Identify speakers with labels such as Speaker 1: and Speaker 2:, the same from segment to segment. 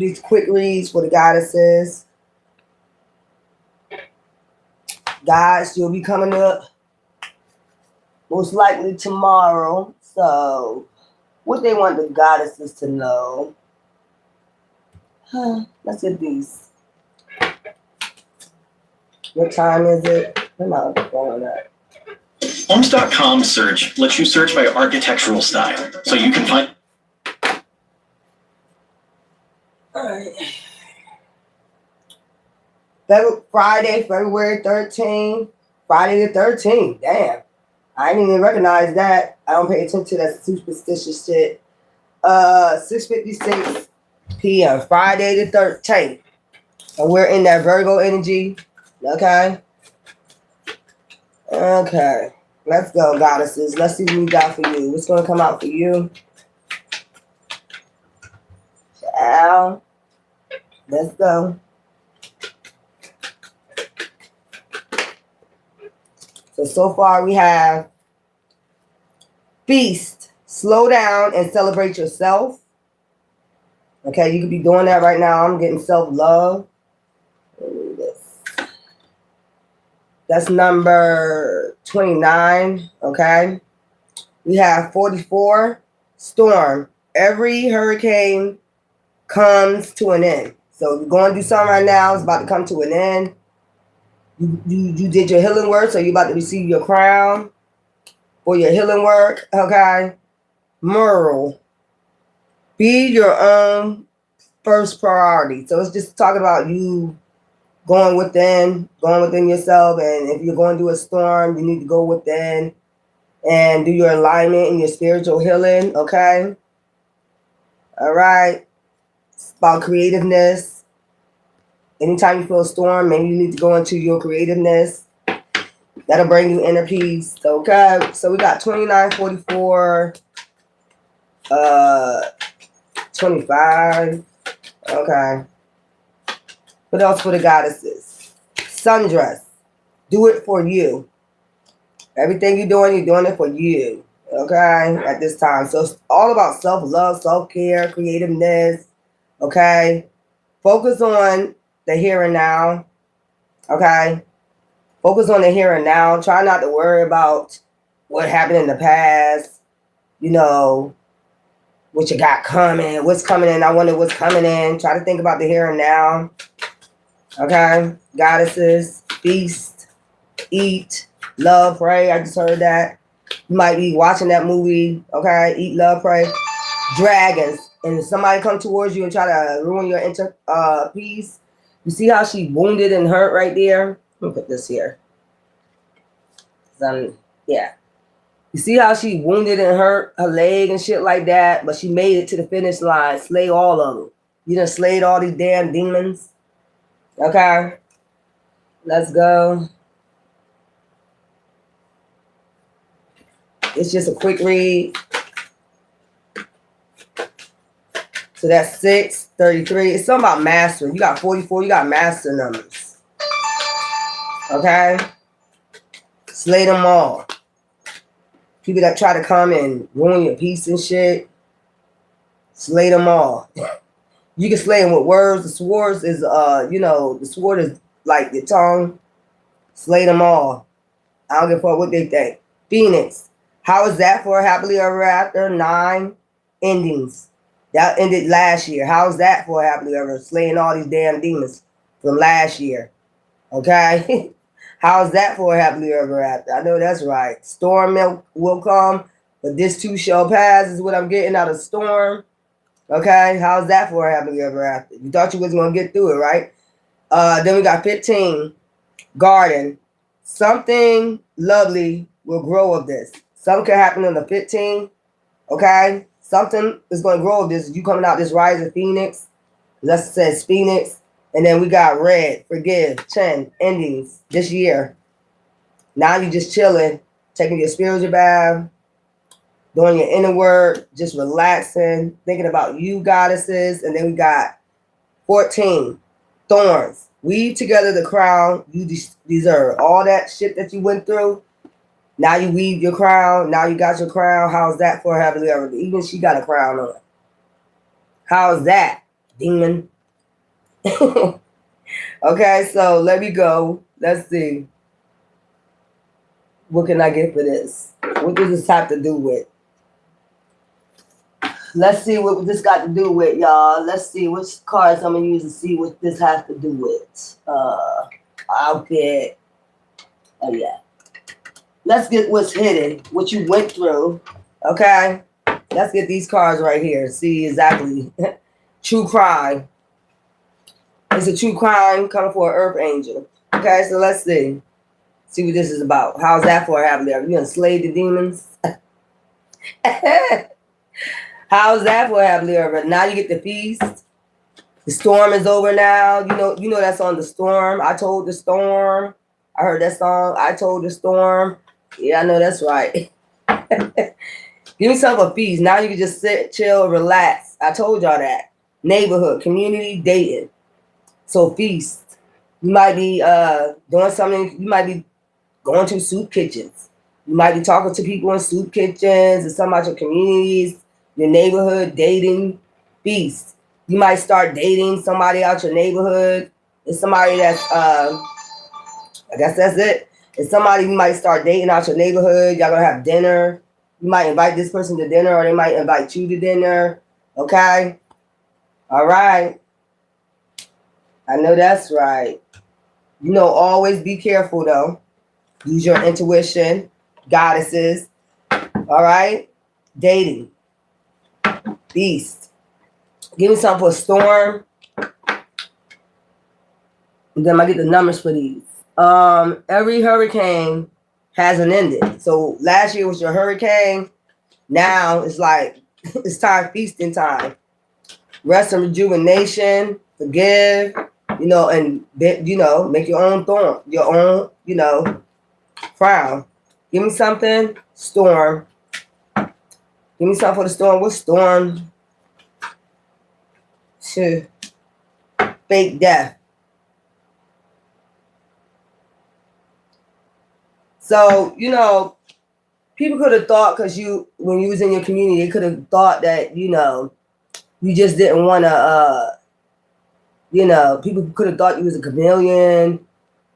Speaker 1: These quick reads for the goddesses. Guys, you'll be coming up most likely tomorrow. So, what they want the goddesses to know. Let's get these. What time is it? I'm not going up.
Speaker 2: Homes.com search lets you search by architectural style, so you can find.
Speaker 1: All right. Friday, February 13th. Friday the 13th. Damn. I didn't even recognize that. I don't pay attention to that superstitious shit. 6:56 p.m. Friday the 13th. And we're in that Virgo energy. Okay. Okay. Let's go, goddesses. Let's see what we got for you. What's going to come out for you? Ciao. Let's go. So far we have feast. Slow down and celebrate yourself. Okay, you could be doing that right now. I'm getting self-love. That's number 29, okay? We have 44, storm. Every hurricane comes to an end. So you're going to do something right now. It's about to come to an end. You did your healing work, so you're about to receive your crown for your healing work, okay? Moral. Be your own first priority. So it's just talking about you going within yourself. And if you're going through a storm, you need to go within and do your alignment and your spiritual healing, okay? All right. It's about creativeness. Anytime you feel a storm, maybe you need to go into your creativeness. That'll bring you inner peace, okay? So we got 29, 44, 25, okay. What else for the goddesses? Sundress. Do it for you. Everything you're doing it for you. Okay? At this time. So it's all about self-love, self-care, creativeness. Okay? Focus on the here and now. Okay? Focus on the here and now. Try not to worry about what happened in the past. You know, what you got coming. What's coming in. I wonder what's coming in. Try to think about the here and now. Okay, goddesses, feast, eat, love, pray. I just heard that. You might be watching that movie. Okay, eat, love, pray. Dragons, and if somebody come towards you and try to ruin your peace, you see how she wounded and hurt right there. Let me put this here. Yeah, you see how she wounded and hurt her leg and shit like that, but she made it to the finish line. Slay all of them. You done slayed all these damn demons. Okay, let's go. It's just a quick read. So that's 6, 33. It's something about master. You got 44. You got master numbers. Okay? Slay them all. People that try to come and ruin your peace and shit. Slay them all. You can slay them with words. The swords is, the sword is like your tongue. Slay them all. I don't give a fuck what they think. Phoenix. How is that for a happily ever after? 9 endings. That ended last year. How's that for a happily ever? Slaying all these damn demons from last year. Okay? How's that for a happily ever after? I know that's right. Storm will come, but this too shall pass is what I'm getting out of storm. Okay? How's that for a happily ever after? You thought you was going to get through it, right? Then we got 15. Garden. Something lovely will grow of this. Something can happen on the 15. Okay? Something is going to grow of this. You coming out this rising phoenix. Let's say phoenix. And then we got red. Forgive. 10. Endings. This year. Now you just chilling. Taking your spiritual bath. Doing your inner work. Just relaxing. Thinking about you, goddesses. And then we got 14. Thorns. Weave together the crown you deserve. All that shit that you went through. Now you weave your crown. Now you got your crown. How's that for happily ever? Even she got a crown on. How's that? demon. Okay, so let me go. Let's see. What can I get for this? What does this have to do with? Let's see what this got to do with, y'all. Let's see which cards I'm gonna use to see what this has to do with. I'll get. Oh yeah. Let's get what's hidden, what you went through. Okay. Let's get these cards right here. See exactly. True crime. It's a true crime coming for an earth angel. Okay, so let's see. See what this is about. How's that for a happily ever? You gonna slay the demons? How's that for a happily ever? Now you get the feast. The storm is over now. You know that song, The Storm. I told the storm. I heard that song. I told the storm. Yeah, I know that's right. Give yourself a feast. Now you can just sit, chill, relax. I told y'all that. Neighborhood, community, dating. So feast. You might be doing something. You might be going to soup kitchens. You might be talking to people in soup kitchens and some about your communities, your neighborhood, dating, feast. You might start dating somebody out your neighborhood. It's somebody that's I guess that's it. It's somebody you might start dating out your neighborhood. Y'all gonna have dinner. You might invite this person to dinner, or they might invite you to dinner. Okay? All right. I know that's right. Always be careful though. Use your intuition, goddesses. All right? Dating. Beast. Give me something for a storm. And then I get the numbers for these. Every hurricane has an ending. So last year was your hurricane. Now it's like it's time, feasting time. Rest and rejuvenation, forgive, and make your own thorn, your own, crown. Give me something, storm. Give me something for the storm. What storm? Fake death. So, people could have thought when you was in your community, they could have thought that, you just didn't want to, people could have thought you was a chameleon,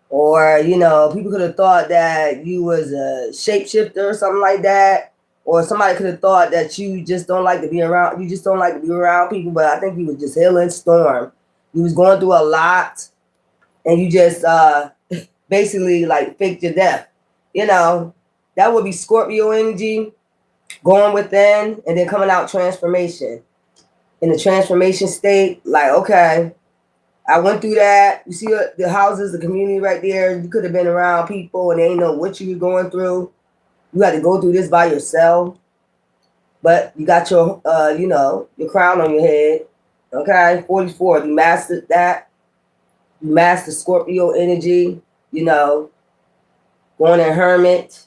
Speaker 1: or, people could have thought that you was a shapeshifter or something like that. Or somebody could have thought that you just don't like to be around, people, but I think you was just healing storm. You was going through a lot, and you just basically like faked your death. That would be Scorpio energy, going within and then coming out transformation. In the transformation state, like, okay, I went through that. You see the houses, the community right there. You could have been around people and they didn't know what you were going through. You had to go through this by yourself. But you got your, your crown on your head. Okay, 44. You mastered that. You mastered Scorpio energy, going in hermit.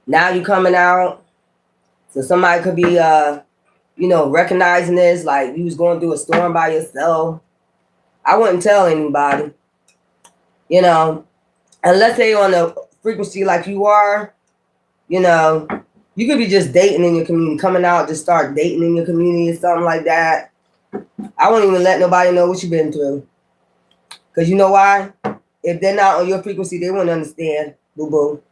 Speaker 1: Now you coming out. So somebody could be, recognizing this, like you was going through a storm by yourself. I wouldn't tell anybody, unless they on the frequency like you are, you could be just dating in your community, coming out, just start dating in your community or something like that. I won't even let nobody know what you've been through. Because you know why? If they're not on your frequency, they won't understand, boo-boo.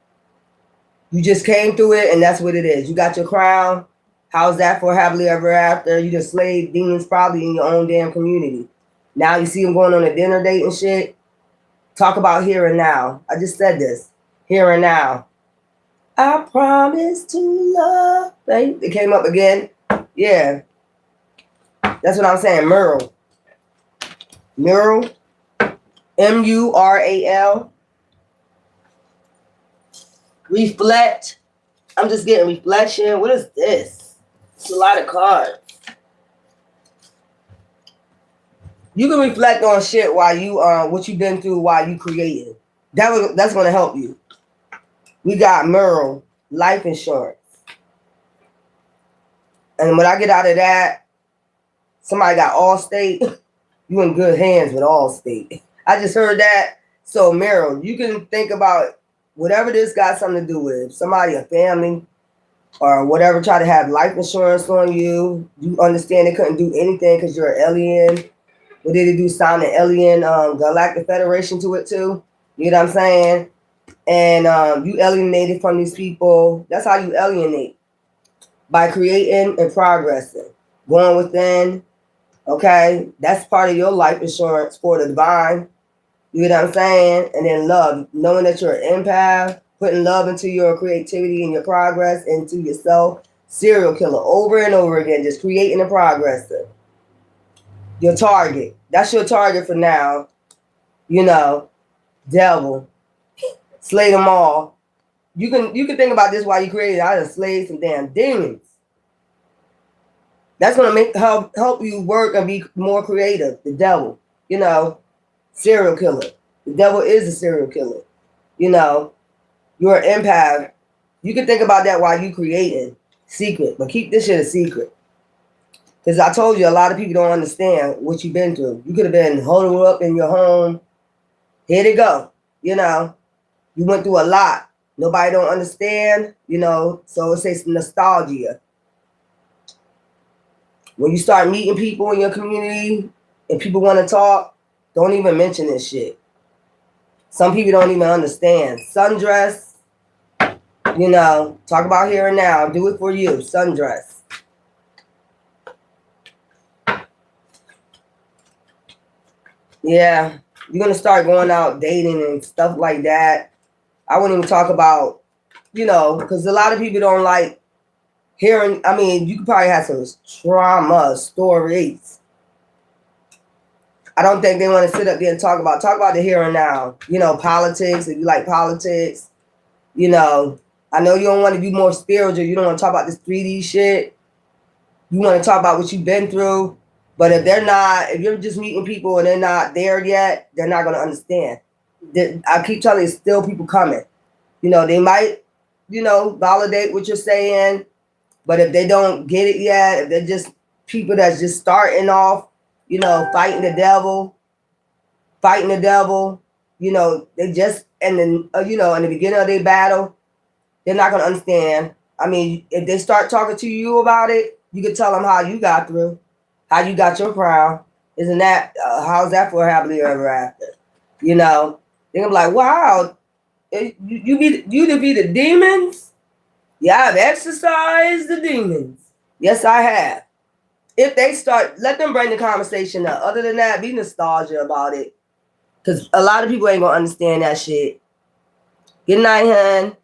Speaker 1: You just came through it, and that's what it is. You got your crown. How's that for happily ever after? You just slayed demons probably in your own damn community. Now you see them going on a dinner date and shit. Talk about here and now. I just said this. Here and now. I promise to love. Right? It came up again. Yeah. That's what I'm saying. Mural. Mural. Mural. Reflect. I'm just getting reflection. What is this? It's a lot of cards. You can reflect on shit while you what you've been through while you creating. That's gonna help you. We got Merle, life insurance. And when I get out of that, somebody got Allstate. You in good hands with Allstate. I just heard that. So Merle, you can think about whatever this got something to do with. Somebody, a family, or whatever, try to have life insurance on you. You understand they couldn't do anything because you're an alien. What did they do? Sign the alien Galactic Federation to it too. You know what I'm saying? And you alienated from these people. That's how you alienate. By creating and progressing. Going within. Okay? That's part of your life insurance for the divine. You know what I'm saying? And then love. Knowing that you're an empath. Putting love into your creativity and your progress into yourself. Serial killer. Over and over again. Just creating and progressing. Your target. That's your target for now. You know. Devil. Slay them all. You can think about this while you create it. I done slayed some damn demons. That's gonna help you work and be more creative. The devil, you know, serial killer. The devil is a serial killer. You know, you're an empath. You can think about that while you creating. Secret, but keep this shit a secret. Because I told you, a lot of people don't understand what you've been through. You could have been holed up in your home. Here they go. You know, you went through a lot. Nobody don't understand, you know, so it says nostalgia. When you start meeting people in your community and people want to talk, don't even mention this shit. Some people don't even understand. Sundress, you know, talk about here and now. Do it for you. Sundress. Yeah, you're going to start going out dating and stuff like that. I wouldn't even talk about, you know, because a lot of people don't like hearing. I mean, you could probably have some trauma stories. I don't think they want to sit up there and talk about the here and now. You know, politics, if you like politics. You know, I know you don't want to be more spiritual. You don't want to talk about this 3D shit. You want to talk about what you've been through. But if you're just meeting people and they're not there yet, they're not going to understand. I keep telling you, still people coming. You know, they might, you know, validate what you're saying, but if they don't get it yet, if they're just people that's just starting off, you know, fighting the devil, you know, they just, and then, you know, in the beginning of their battle, they're not going to understand. I mean, if they start talking to you about it, you can tell them how you got through, how you got your crown. Isn't that, how's that for happily ever after? You know, they're going to be like, wow, you defeat the demons? Yeah, I've exorcised the demons. Yes, I have. If they start, let them bring the conversation up. Other than that, be nostalgia about it. Because a lot of people ain't going to understand that shit. Good night, hun.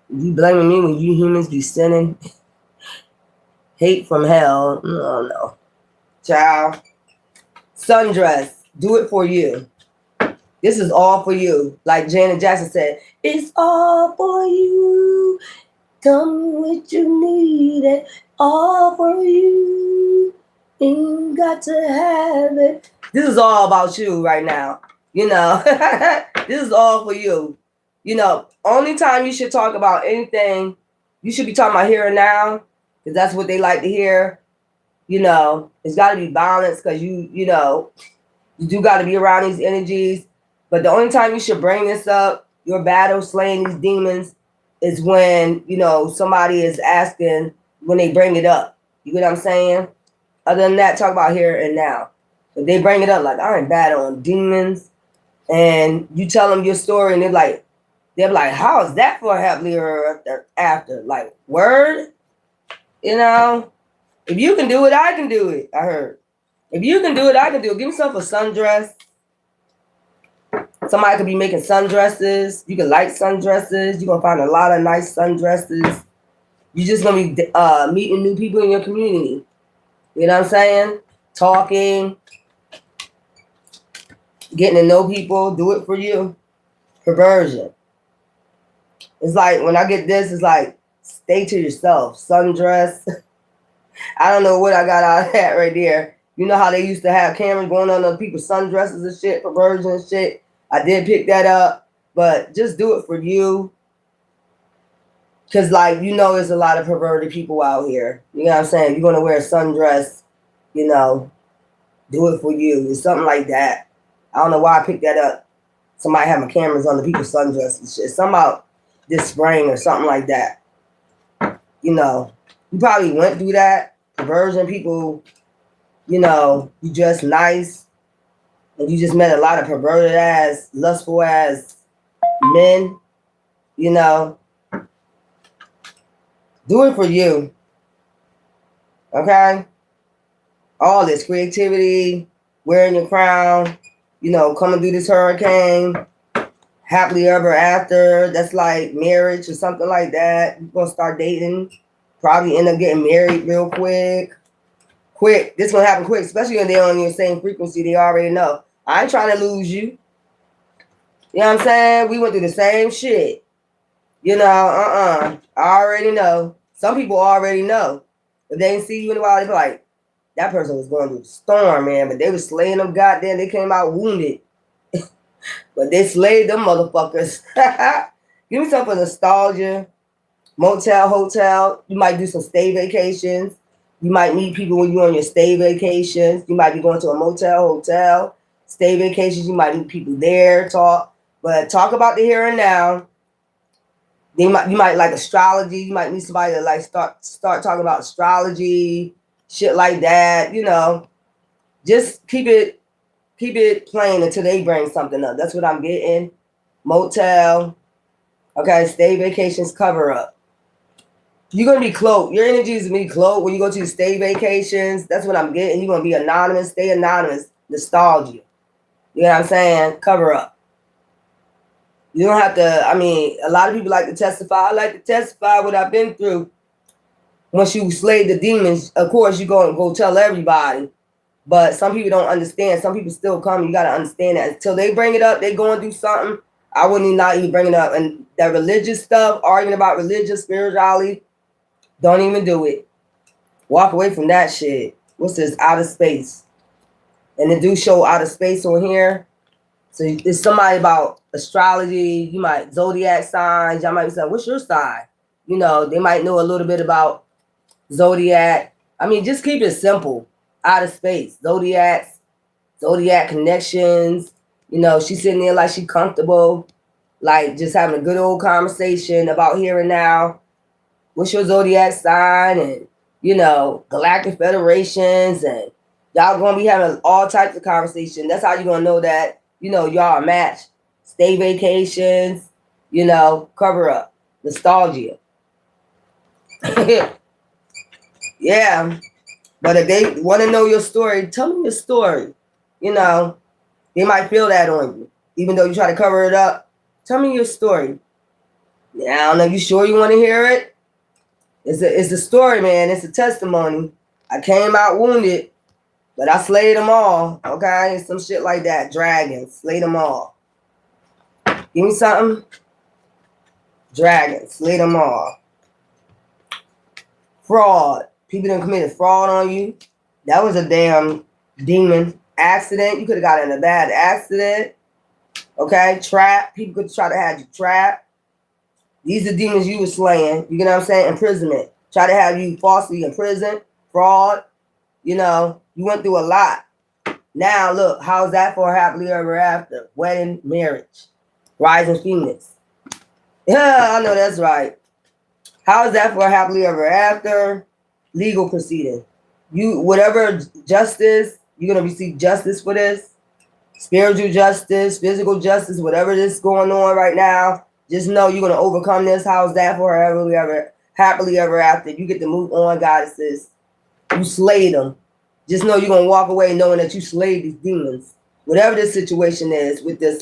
Speaker 1: You blaming me when you humans be sinning? Hate from hell. No. Child. Sundress. Do it for you. This is all for you. Like Janet Jackson said, it's all for you. Tell me what you need. It all for you. Ain't got to have it. This is all about you right now. You know, this is all for you. You know, only time you should talk about anything, you should be talking about here and now, because that's what they like to hear. You know, it's got to be balanced because you know, you do got to be around these energies. But the only time you should bring this up, your battle slaying these demons, is when, you know, somebody is asking, when they bring it up. You get what I'm saying? Other than that, talk about here and now. If they bring it up, like, I ain't battling demons, and you tell them your story, and they're like, how is that for happily or after? Like, word? You know? If you can do it, I can do it, I heard. If you can do it, I can do it. Give yourself a sundress. Somebody could be making sundresses. You can like sundresses. You're going to find a lot of nice sundresses. You're just going to be meeting new people in your community. You know what I'm saying? Talking. Getting to know people. Do it for you. Perversion. It's like, when I get this, it's like, stay to yourself. Sundress. I don't know what I got out of that right there. You know how they used to have cameras going on other people's sundresses and shit, perversion and shit. I did pick that up, but just do it for you. Because, like, you know, there's a lot of perverted people out here. You know what I'm saying? You're going to wear a sundress, you know, do it for you. It's something like that. I don't know why I picked that up. Somebody having cameras on the people's sundresses and shit. this spring or something like that. You know, you probably went through that. Perversion, people, you know, you just nice and you just met a lot of perverted ass, lustful ass men, you know. Do it for you. Okay? All this creativity, wearing your crown, you know, coming through this hurricane, happily ever after. That's like marriage or something like that. You're gonna start dating, probably end up getting married real quick. Quick. This gonna happen quick, especially when they're on your same frequency. They already know. I ain't trying to lose you. You know what I'm saying? We went through the same shit. You know, I already know. Some people already know. If they didn't see you in a while, they be like, that person was going through the storm, man. But they was slaying them goddamn. They came out wounded. But they slayed them motherfuckers. Give me some for nostalgia. Motel, hotel. You might do some stay vacations. You might meet people when you're on your stay vacations. You might be going to a motel, hotel, stay vacations. You might meet people there, talk. But talk about the here and now. You might like astrology. You might meet somebody that like start talking about astrology, shit like that. You know, just keep it plain until they bring something up. That's what I'm getting. Motel, okay, stay vacations, cover up. You're gonna be cloaked. Your energy is gonna be cloaked when you go to the stay vacations. That's what I'm getting. You're gonna be anonymous, stay anonymous, nostalgia. You know what I'm saying? Cover up. You don't have to, I mean, a lot of people like to testify. I like to testify what I've been through. Once you slay the demons, of course, you're going to go tell everybody. But some people don't understand. Some people still come. You got to understand that. Until they bring it up, they going through something, I wouldn't not even bring it up. And that religious stuff, arguing about religious, spirituality, don't even do it. Walk away from that shit. What's this? Outer space. And they do show outer space on here. So it's somebody about astrology. You might zodiac signs. Y'all might be saying, what's your sign? You know, they might know a little bit about zodiac. I mean, just keep it simple. Outer space. Zodiac connections. You know, she's sitting there like she's comfortable. Like just having a good old conversation about here and now. What's your zodiac sign? And, you know, galactic federations. And y'all going to be having all types of conversation. That's how you're going to know that, you know, y'all are matched. Stay vacations, you know, cover up. Nostalgia. Yeah. But if they want to know your story, tell them your story. You know, they might feel that on you. Even though you try to cover it up, tell me your story. Yeah, I don't know. You sure you want to hear it? It's a story, man. It's a testimony. I came out wounded, but I slayed them all. Okay? Some shit like that. Dragons. Slayed them all. Give me something. Dragons. Slayed them all. Fraud. People done committed fraud on you. That was a damn demon accident. You could have got in a bad accident. Okay? Trap. People could try to have you trapped. These are demons you were slaying. You know what I'm saying? Imprisonment. Try to have you falsely imprisoned. Fraud. You know, you went through a lot. Now, look, how's that for happily ever after? Wedding, marriage. Rising Phoenix. Yeah, I know that's right. How's that for happily ever after? Legal proceeding. You, whatever justice, you're going to receive justice for this. Spiritual justice, physical justice, whatever this is going on right now. Just know you're going to overcome this. How's that for happily ever after? You get to move on, goddesses. You slayed them. Just know you're going to walk away knowing that you slayed these demons. Whatever this situation is with this,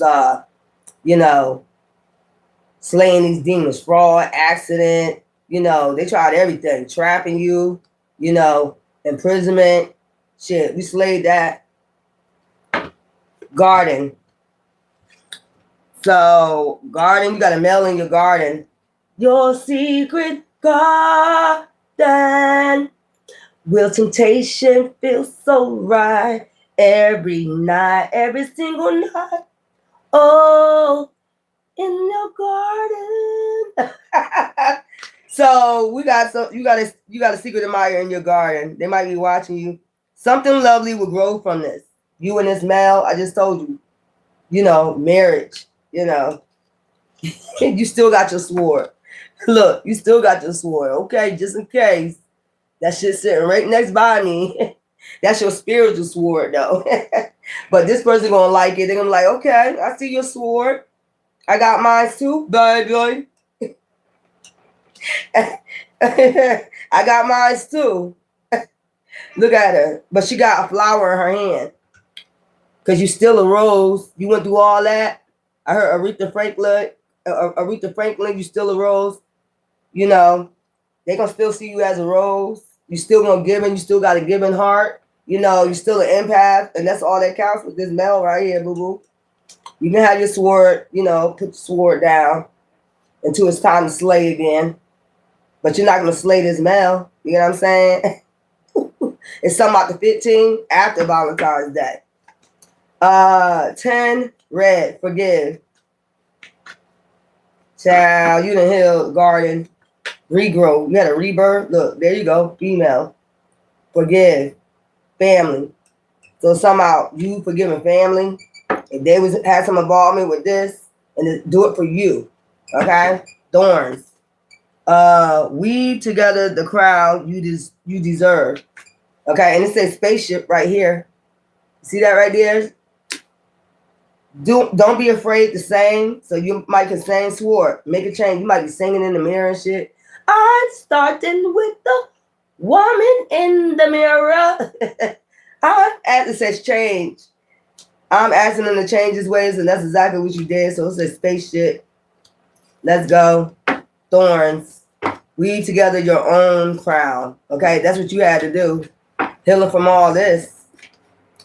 Speaker 1: you know, slaying these demons. Fraud, accident, you know, they tried everything. Trapping you, you know, imprisonment. Shit, we slayed that. Garden. So, garden, you got a mail in your garden. Your secret garden. Will temptation feel so right every night, every single night? Oh, in your garden. So you got a secret admirer in your garden. They might be watching you. Something lovely will grow from this. You and this male, I just told you. You know, marriage. You know, You still got your sword. Look, you still got your sword. Okay, just in case. That shit sitting right next by me. That's your spiritual sword, though. But this person gonna like it. They're gonna be like, okay, I see your sword. I got mine too, baby. I got mine too. Look at her. But she got a flower in her hand. Because you still a rose. You went through all that. I heard Aretha Franklin, you still a rose. You know, they going to still see you as a rose. You still going to give in. You still got a giving heart. You know, you still an empath. And that's all that counts with this male right here, boo-boo. You can have your sword, you know, put the sword down until it's time to slay again. But you're not going to slay this male. You know what I'm saying? It's something about the 15 after Valentine's Day. 10, red, forgive. Child, you done healed, garden, regrow. You had a rebirth. Look, there you go, female. Forgive, family. So somehow you forgiving family. If they had some involvement with this, and do it for you. Okay? Thorns. Weave together the crown you deserve. Okay, and it says spaceship right here. See that right there? Don't be afraid to sing. So you might can sing sword. Make a change. You might be singing in the mirror and shit. I'm starting with the woman in the mirror. It says change. I'm asking him to change his ways, and that's exactly what you did. So it says spaceship. Let's go. Thorns. Weave together your own crown. Okay, that's what you had to do. Healing from all this.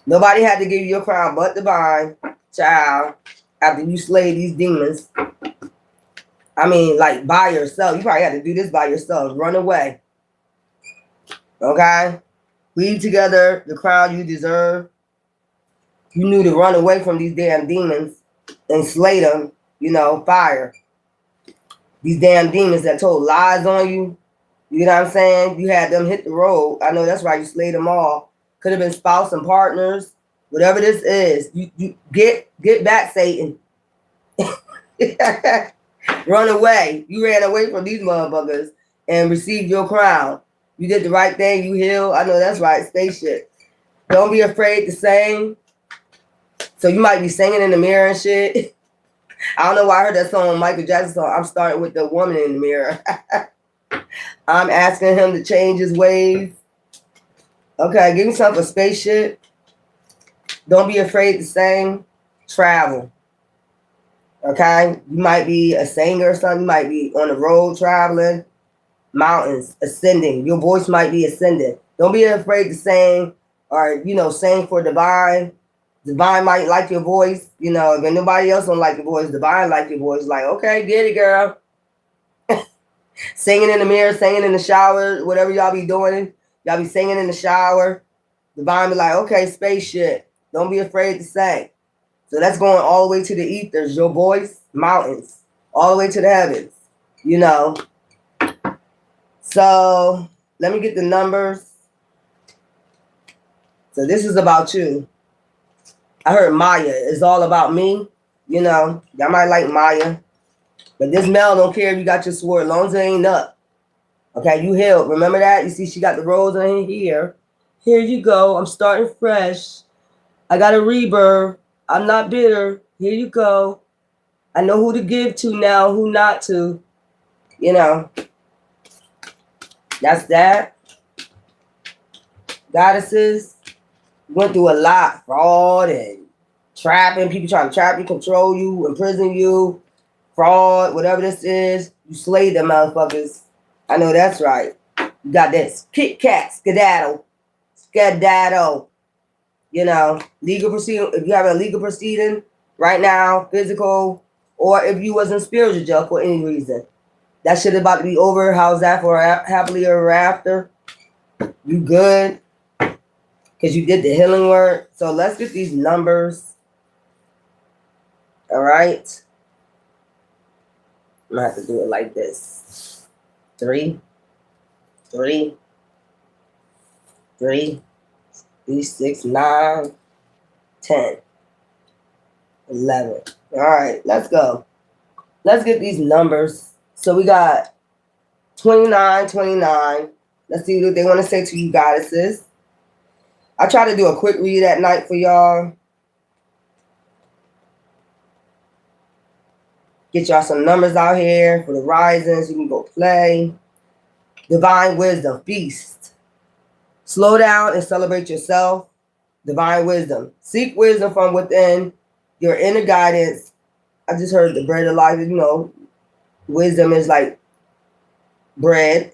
Speaker 1: Nobody had to give you your crown but divine, child, after you slay these demons. I mean, like by yourself. You probably had to do this by yourself. Run away. Okay? Weave together the crown you deserve. You knew to run away from these damn demons and slay them. You know, fire. These damn demons that told lies on you. You know what I'm saying? You had them hit the road. I know that's right. You slayed them all. Could have been spouse and partners. Whatever this is. You get back, Satan. Run away. You ran away from these motherfuckers and received your crown. You did the right thing. You healed. I know that's right. Spaceship. Don't be afraid to sing. So you might be singing in the mirror and shit. I don't know why I heard that song, Michael Jackson song. I'm starting with the woman in the mirror. I'm asking him to change his ways. Okay, give yourself a spaceship. Don't be afraid to sing. Travel. Okay? You might be a singer or something. You might be on the road traveling. Mountains. Ascending. Your voice might be ascending. Don't be afraid to sing or, you know, sing for divine. Divine might like your voice. You know, if anybody else don't like your voice, divine like your voice. Like, okay, get it, girl. Singing in the mirror, singing in the shower, whatever y'all be doing. Y'all be singing in the shower. Divine be like, okay, spaceship. Don't be afraid to sing. So that's going all the way to the ethers. Your voice, mountains. All the way to the heavens. You know. So let me get the numbers. So this is about you. I heard Maya. It's all about me. You know, y'all might like Maya. But this male don't care if you got your sword. As long as it ain't up. Okay, you healed. Remember that? You see she got the rose in here. Here you go. I'm starting fresh. I got a rebirth. I'm not bitter. Here you go. I know who to give to now, who not to. You know. That's that. Goddesses went through a lot. Fraud and trapping. People trying to trap you, control you, imprison you. Fraud, whatever this is. You slayed them motherfuckers. I know that's right. You got this. Kit Kat, skedaddle. Skedaddle. You know, legal proceeding. If you have a legal proceeding right now, physical, or if you was in spiritual jail for any reason. That shit about to be over. How's that for happily ever after? You good? Because you did the healing work. So let's get these numbers. All right. I'm going to have to do it like this. 3, 3, 3, 3, 6, 9, 10, 11. All right, let's go. Let's get these numbers. So we got 29, 29. Let's see what they want to say to you goddesses. I try to do a quick read at night for y'all. Get y'all some numbers out here for the risings. You can go play. Divine wisdom, feast. Slow down and celebrate yourself. Divine wisdom. Seek wisdom from within your inner guidance. I just heard the bread of life, you know, wisdom is like bread.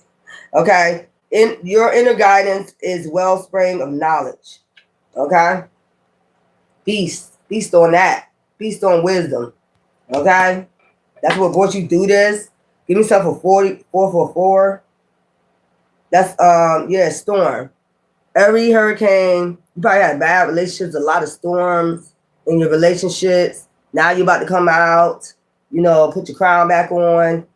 Speaker 1: Okay. In your inner guidance is wellspring of knowledge. Okay. Feast. Feast on that. Feast on wisdom. Okay. That's what brought you through this. Give yourself a 444. That's yeah, storm. Every hurricane, you probably had bad relationships, a lot of storms in your relationships. Now you're about to come out, you know, put your crown back on.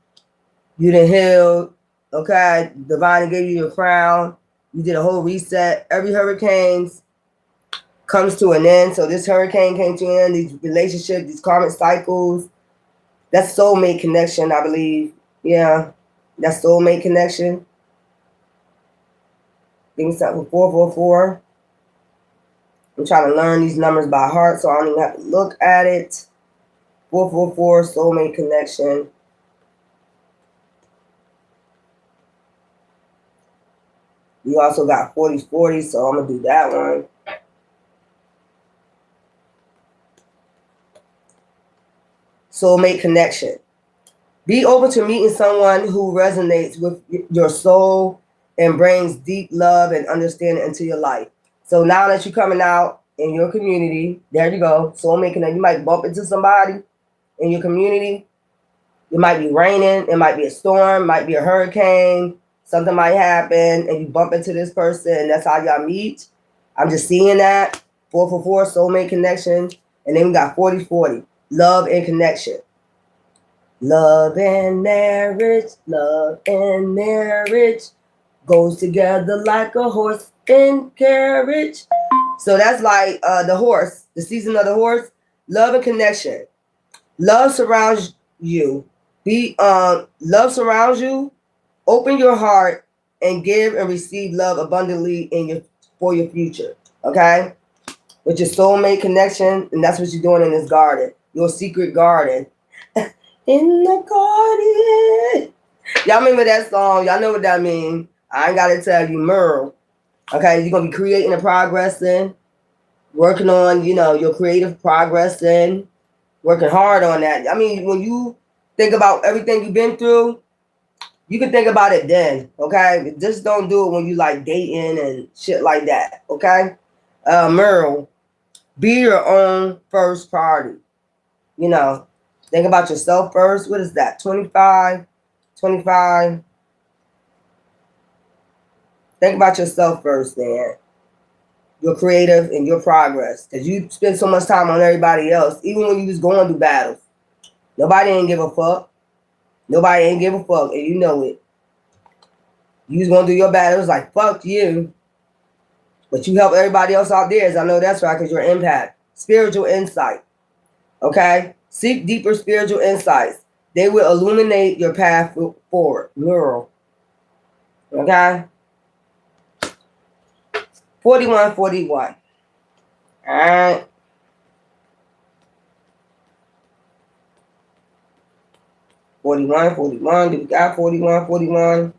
Speaker 1: You done healed. Okay. Divine gave you your crown. You did a whole reset. Every hurricane comes to an end. So this hurricane came to an end, these relationships, these karmic cycles. That's soulmate connection, I believe. Yeah. That's soulmate connection. Give me something for 444. I'm trying to learn these numbers by heart, so I don't even have to look at it. 444, soulmate connection. We also got 4040, so I'm going to do that one. Soulmate connection. Be open to meeting someone who resonates with your soul and brings deep love and understanding into your life. So now that you're coming out in your community, there you go, soulmate connection. You might bump into somebody in your community. It might be raining, it might be a storm, might be a hurricane, something might happen, and you bump into this person, and that's how y'all meet. I'm just seeing that. 444, soulmate connection. And then we got 4040, love and connection. Love and marriage goes together like a horse and carriage. So that's like the horse, the season of the horse. Love and connection. Love surrounds you. Love surrounds you. Open your heart and give and receive love abundantly for your future. Okay? With your soulmate connection, and that's what you're doing in this garden. Your secret garden. In the garden. Y'all remember that song? Y'all know what that means. I ain't gotta tell you, Merle. Okay, you're gonna be creating and progressing, working on, you know, your creative progressing, working hard on that. I mean, when you think about everything you've been through, you can think about it then, okay? Just don't do it when you like dating and shit like that, okay? Merle, be your own first priority. You know, think about yourself first. What is that? 25. Think about yourself first, man. Your creative and your progress. Because you spend so much time on everybody else, even when you was going through battles. Nobody ain't give a fuck. Nobody ain't give a fuck, and you know it. You was going through your battles like, fuck you. But you help everybody else out there, as I know that's right, because you're impact. Spiritual insight. Okay? Seek deeper spiritual insights. They will illuminate your path forward. Neural. Okay? 4141. All right. 4141. Do we got 4141?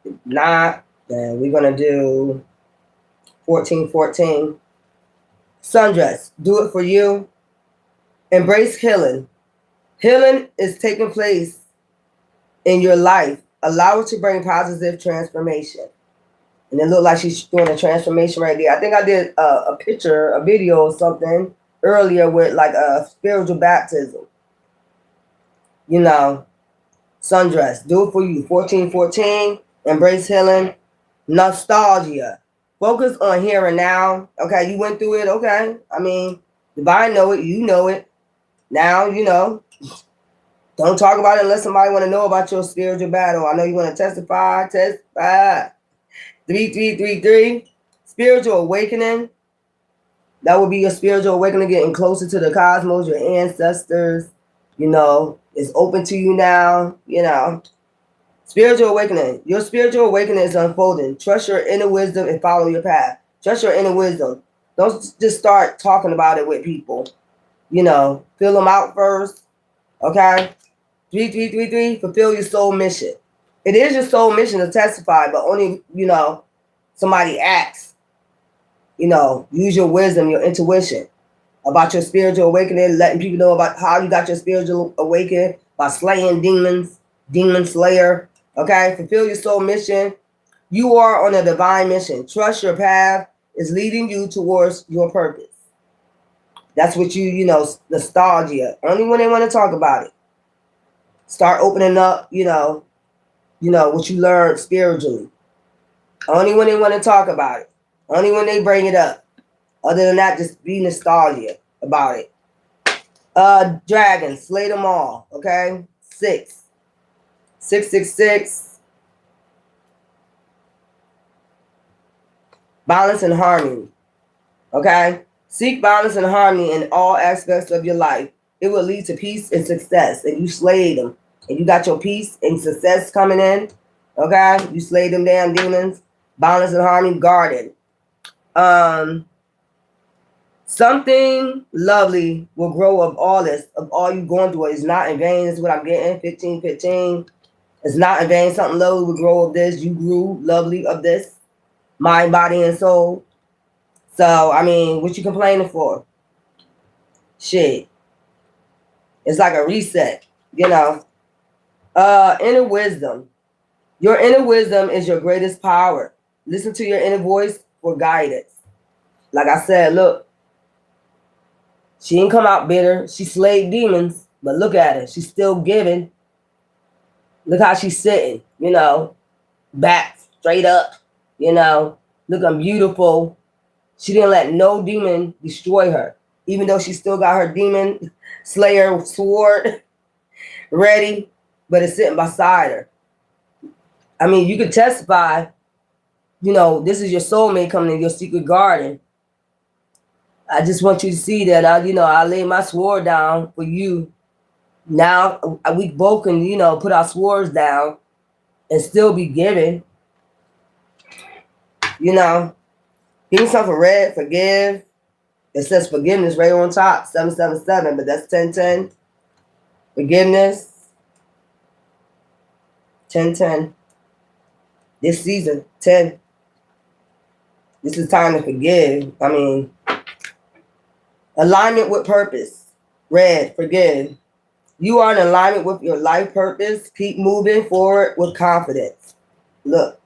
Speaker 1: If not, then we're going to do 1414. Sundress. Do it for you. Embrace healing. Healing is taking place in your life. Allow it to bring positive transformation. And it looked like she's doing a transformation right there. I think I did a picture, a video or something earlier with like a spiritual baptism. You know, sundress. Do it for you. 1414. Embrace healing. Nostalgia. Focus on here and now. Okay, you went through it. Okay. I mean, divine know it. You know it. Now, you know. Don't talk about it unless somebody want to know about your spiritual battle. I know you want to testify. 3333. Spiritual awakening. That would be your spiritual awakening, getting closer to the cosmos, your ancestors. You know, it's open to you now. You know, spiritual awakening. Your spiritual awakening is unfolding. Trust your inner wisdom and follow your path. Trust your inner wisdom. Don't just start talking about it with people. You know, fill them out first. Okay? 3333, fulfill your soul mission. It is your soul mission to testify, but only, you know, somebody asks. You know, use your wisdom, your intuition about your spiritual awakening, letting people know about how you got your spiritual awakening by slaying demons, demon slayer. Okay? Fulfill your soul mission. You are on a divine mission. Trust your path is leading you towards your purpose. That's what you know, nostalgia. Only when they want to talk about it. Start opening up, you know, what you learned spiritually. Only when they want to talk about it. Only when they bring it up. Other than that, just be nostalgia about it. Dragons, slay them all. Okay? 6. 666. Balance and harmony. Okay? Seek balance and harmony in all aspects of your life. It will lead to peace and success. And you slayed them. And you got your peace and success coming in. Okay? You slayed them damn demons. Balance and harmony guarded. Something lovely will grow of all this, of all you going through. It's not in vain. Is what I'm getting. 1515. It's not in vain. Something lovely will grow of this. You grew lovely of this. Mind, body, and soul. So, I mean, what you complaining for? Shit. It's like a reset, you know. Inner wisdom. Your inner wisdom is your greatest power. Listen to your inner voice for guidance. Like I said, look, she didn't come out bitter. She slayed demons, but look at her. She's still giving. Look how she's sitting, you know, back straight up, you know, looking beautiful. She didn't let no demon destroy her, even though she still got her demon slayer sword ready, but it's sitting beside her. I mean, you could testify, you know, this is your soulmate coming in your secret garden. I just want you to see that, I lay my sword down for you. Now we both can, you know, put our swords down and still be giving. You know, give me something red, forgive. It says forgiveness right on top, 777, but that's 1010. Forgiveness, 1010. This season, 10. This is time to forgive. I mean, alignment with purpose, red, forgive. You are in alignment with your life purpose. Keep moving forward with confidence. Look,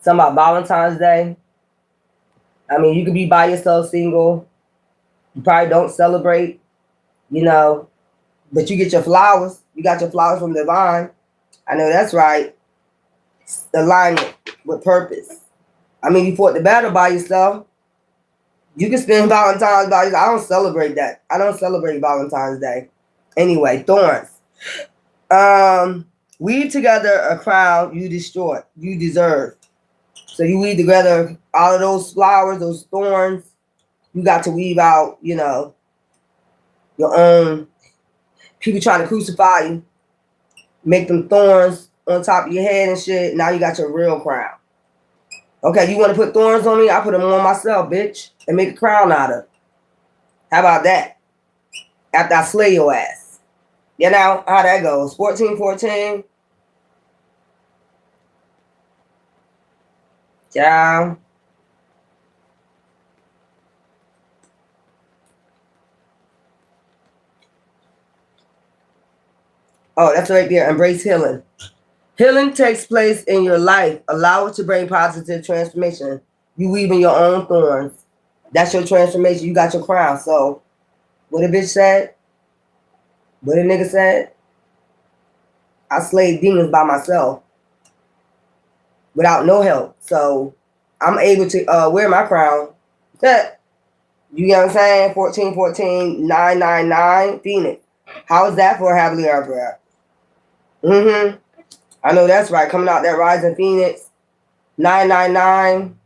Speaker 1: something about Valentine's Day. I mean, you could be by yourself, single. You probably don't celebrate, you know, but you get your flowers. You got your flowers from the vine. I know that's right. Alignment with purpose. I mean, you fought the battle by yourself. You can spend Valentine's by yourself. I don't celebrate that. I don't celebrate Valentine's Day. Anyway, thorns. Weave together a crown you deserve. So you weave together all of those flowers, those thorns. You got to weave out, you know, your own. People trying to crucify you. Make them thorns on top of your head and shit. Now you got your real crown. Okay, you want to put thorns on me? I put them on myself, bitch. And make a crown out of. How about that? After I slay your ass. You know how that goes. 1414. Ciao. Oh, that's right there. Embrace healing. Healing takes place in your life. Allow it to bring positive transformation. You weaving your own thorns. That's your transformation. You got your crown. So, what a bitch said, what a nigga said, I slayed demons by myself without no help. So, I'm able to wear my crown. You know what I'm saying? 1414 999 Phoenix. How is that for a happily ever after? I know that's right. Coming out that rising Phoenix. 999.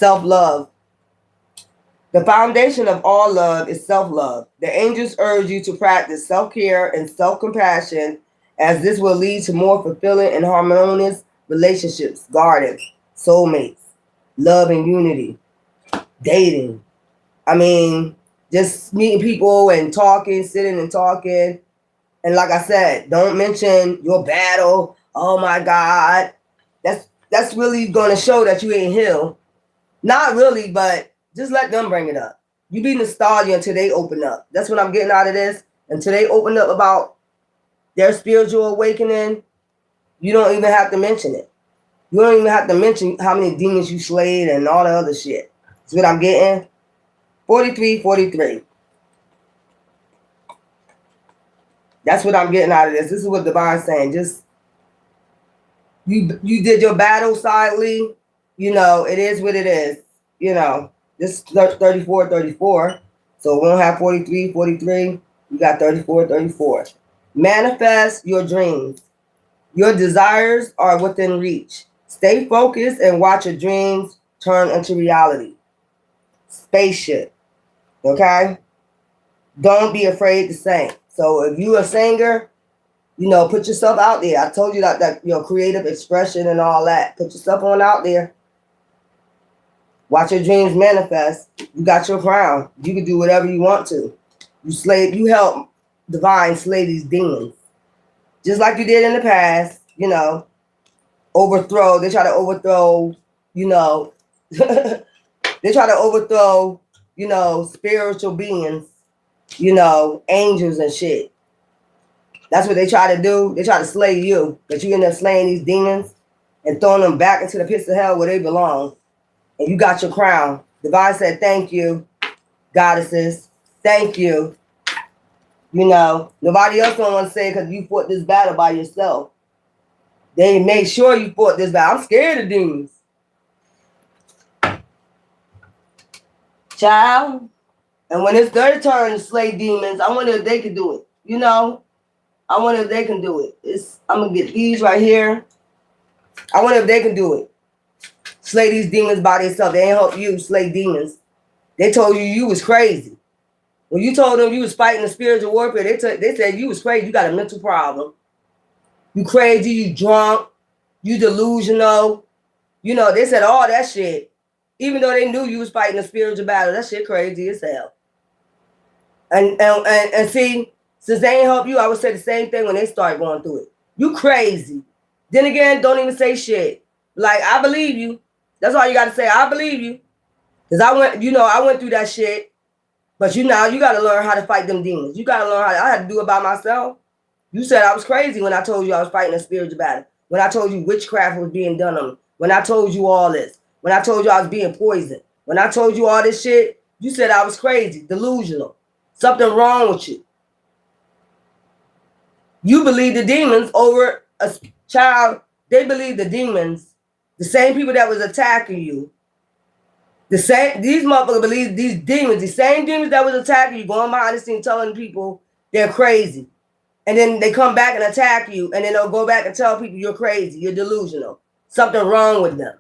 Speaker 1: Self-love. The foundation of all love is self-love. The angels urge you to practice self-care and self-compassion, as this will lead to more fulfilling and harmonious relationships, gardens, soulmates, love and unity, dating. I mean, just meeting people and talking, sitting and talking. And like I said, don't mention your battle. Oh my God. That's really going to show that you ain't healed. Not really, but just let them bring it up. You be nostalgia until they open up. That's what I'm getting out of this. Until they open up about their spiritual awakening, you don't even have to mention it. You don't even have to mention how many demons you slayed and all the other shit. That's what I'm getting. 43. That's what I'm getting out of this. This is what Divine's saying. Just you did your battle silently. You know, it is what it is. You know, this 34. So we don't have 43. You got 34. Manifest your dreams. Your desires are within reach. Stay focused and watch your dreams turn into reality. Spaceship. Okay? Don't be afraid to sing. So if you a singer, you know, put yourself out there. I told you that your creative expression and all that. Put yourself on out there. Watch your dreams manifest. You got your crown. You can do whatever you want to. You help Divine slay these demons. Just like you did in the past, you know, overthrow. They try to overthrow, you know, they try to overthrow, you know, spiritual beings, you know, angels and shit. That's what they try to do. They try to slay you, but you end up slaying these demons and throwing them back into the pits of hell where they belong. And you got your crown. Divine said, thank you, goddesses. Thank you. You know, nobody else don't want to say because you fought this battle by yourself. They made sure you fought this battle. I'm scared of demons. Child. And when it's their turn to slay demons, I wonder if they can do it. You know? I wonder if they can do it. I'm going to get these right here. I wonder if they can do it. Slay these demons by themselves. They ain't help you slay demons. They told you was crazy. When you told them you was fighting the spiritual warfare, they said you was crazy. You got a mental problem. You crazy, you drunk, you delusional. You know, they said all that shit. Even though they knew you was fighting a spiritual battle, that shit crazy as hell. And see, since they ain't help you, I would say the same thing when they start going through it. You crazy. Then again, don't even say shit. Like, I believe you. That's all you got to say. I believe you. Because I went through that shit. But you got to learn how to fight them demons. You got to learn I had to do it by myself. You said I was crazy when I told you I was fighting a spiritual battle. When I told you witchcraft was being done on me. When I told you all this. When I told you I was being poisoned. When I told you all this shit, you said I was crazy, delusional. Something wrong with you. You believe the demons over a child. They believe the demons. The same people that was attacking you. These motherfuckers believe these demons, the same demons that was attacking you, going behind the scene telling people they're crazy. And then they come back and attack you, and then they'll go back and tell people you're crazy, you're delusional. Something wrong with them.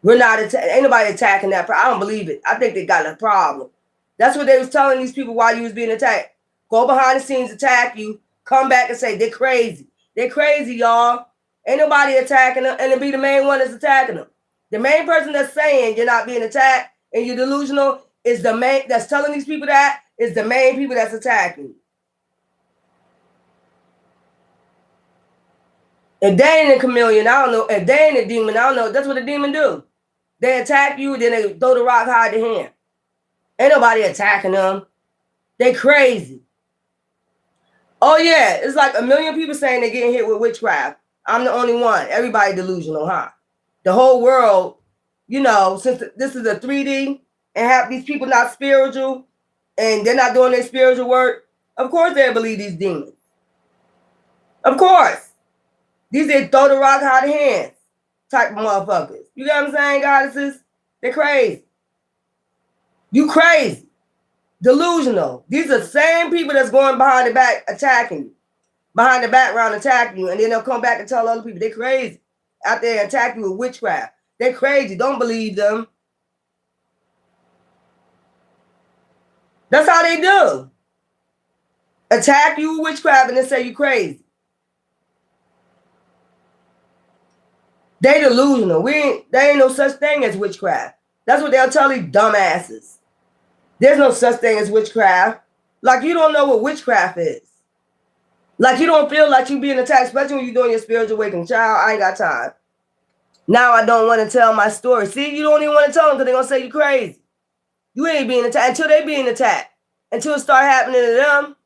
Speaker 1: Ain't nobody attacking that. I don't believe it. I think they got a problem. That's what they was telling these people while you was being attacked. Go behind the scenes, attack you, come back and say they're crazy. They're crazy, y'all. Ain't nobody attacking them, and to be the main one that's attacking them. The main person that's saying you're not being attacked and you're delusional is the main that's telling these people that is the main people that's attacking you. If they ain't a chameleon, I don't know. If they ain't a demon, I don't know. That's what a demon do. They attack you, then they throw the rock, hide the hand. Ain't nobody attacking them. They crazy. Oh yeah, it's like a million people saying they're getting hit with witchcraft. I'm the only one. Everybody delusional, huh? The whole world, you know, since this is a 3D and have these people not spiritual and they're not doing their spiritual work, of course they believe these demons. Of course. These they throw the rock, hide the hands type of motherfuckers. You get what I'm saying, goddesses? They're crazy. You crazy. Delusional. These are the same people that's going behind the back attacking you. Behind the background attacking you. And then they'll come back and tell other people they're crazy. Out there attack you with witchcraft. They're crazy. Don't believe them. That's how they do. Attack you with witchcraft and then say you crazy. They delusional. There ain't no such thing as witchcraft. That's what they'll tell these dumbasses. There's no such thing as witchcraft. Like you don't know what witchcraft is. Like you don't feel like you being attacked, especially when you're doing your spiritual awakening. Child, I ain't got time. Now I don't want to tell my story. See, you don't even want to tell them because they're going to say you crazy. You ain't being attacked until they being attacked. Until it start happening to them.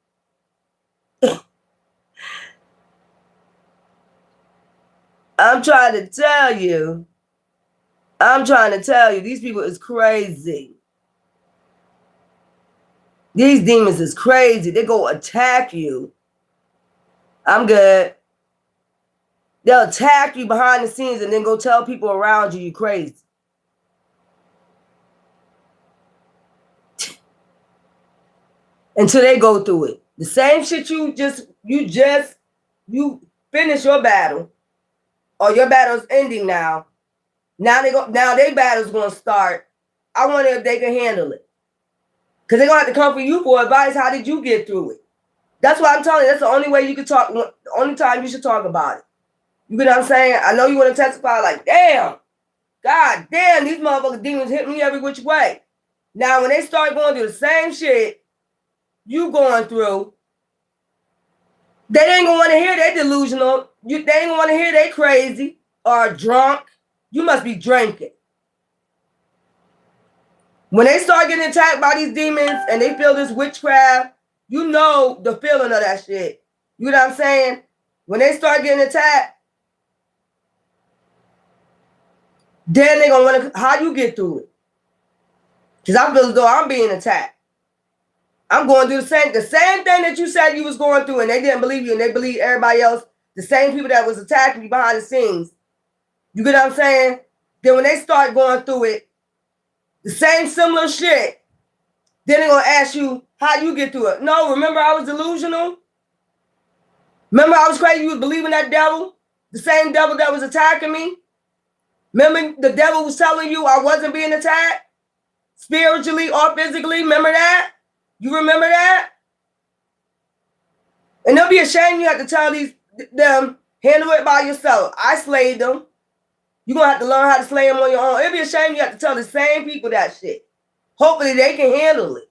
Speaker 1: I'm trying to tell you, these people is crazy. These demons is crazy. They go attack you. I'm good. They'll attack you behind the scenes and then go tell people around you crazy. Until they go through it. The same shit you finish your battle. Or your battle's ending now. Now their battle's gonna start. I wonder if they can handle it. Because they're gonna have to come for you for advice. How did you get through it? That's why I'm telling you, that's the only way you can talk, the only time you should talk about it. You know what I'm saying? I know you want to testify like, damn, God damn, these motherfucking demons hit me every which way. Now, when they start going through the same shit you going through, they ain't gonna want to hear they delusional. They ain't gonna want to hear they crazy or drunk. You must be drinking. When they start getting attacked by these demons and they feel this witchcraft, you know the feeling of that shit. You know what I'm saying? When they start getting attacked, then they're going to want to, how you get through it? Because I feel as though I'm being attacked. I'm going through the same thing that you said you was going through and they didn't believe you and they believe everybody else, the same people that was attacking you behind the scenes. You get what I'm saying? Then when they start going through it, the same similar shit, then they're going to ask you how you get through it. No, remember I was delusional? Remember I was crazy? You was believing that devil? The same devil that was attacking me? Remember the devil was telling you I wasn't being attacked? Spiritually or physically? Remember that? You remember that? And they'll be ashamed you have to tell them, handle it by yourself. I slayed them. You're going to have to learn how to slay them on your own. It'll be a shame you have to tell the same people that shit. Hopefully they can handle it.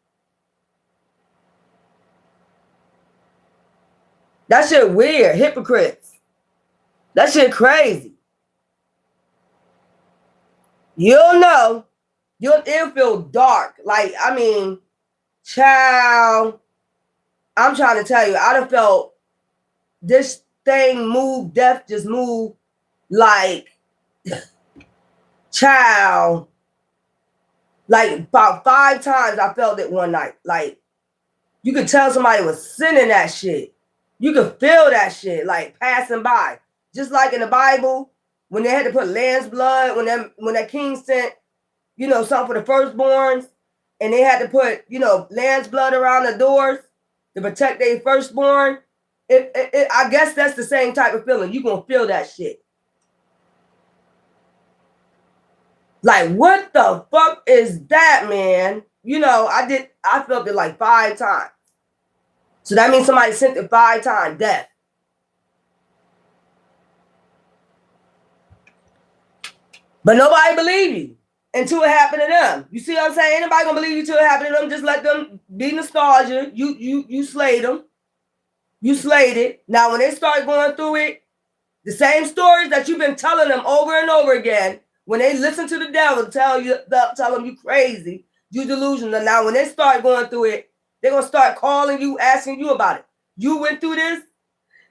Speaker 1: That shit weird. Hypocrites. That shit crazy. You'll know. It'll feel dark. Like, I mean, child, I'm trying to tell you, I'd have felt this thing move, death just move like, child, like about 5 times I felt it one night. Like, you could tell somebody was sending that shit. You could feel that shit, like, passing by. Just like in the Bible, when they had to put lamb's blood, when that king sent, something for the firstborns, and they had to put, lamb's blood around the doors to protect their firstborn. I guess that's the same type of feeling. You're going to feel that shit. Like, what the fuck is that, man? I felt it like 5 times. So that means somebody sent it 5 times, death. But nobody believed you until it happened to them. You see what I'm saying? Anybody gonna believe you until it happened to them? Just let them be nostalgia. You slayed them. You slayed it. Now when they start going through it, the same stories that you've been telling them over and over again, when they listen to the devil tell them you crazy, you delusional. Now when they start going through it, they're gonna start calling you, asking you about it. You went through this?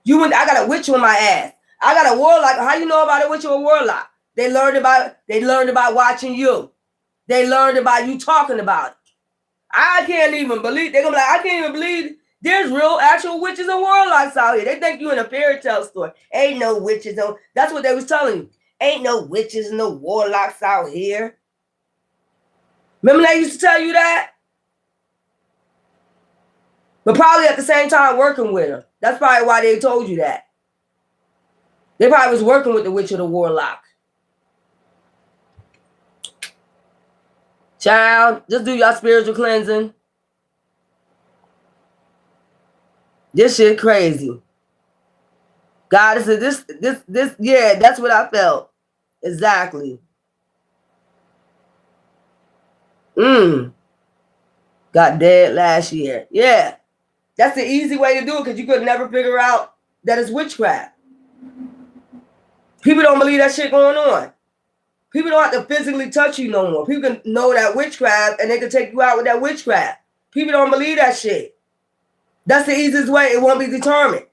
Speaker 1: I got a witch on my ass. I got a warlock. How you know about a witch or a warlock? They learned about watching you. They learned about you talking about it. I can't even believe. They're gonna be like, I can't even believe there's real actual witches and warlocks out here. They think you in a fairy tale story. Ain't no witches. That's what they was telling you. Ain't no witches and no warlocks out here. Remember they used to tell you that? But probably at the same time working with them. That's probably why they told you that. They probably was working with the witch or the warlock. Child, just do your spiritual cleansing. This shit crazy. God said this, yeah, that's what I felt. Exactly. Got dead last year. Yeah. That's the easy way to do it because you could never figure out that it's witchcraft. People don't believe that shit going on. People don't have to physically touch you no more. People can know that witchcraft and they can take you out with that witchcraft. People don't believe that shit. That's the easiest way. It won't be determined.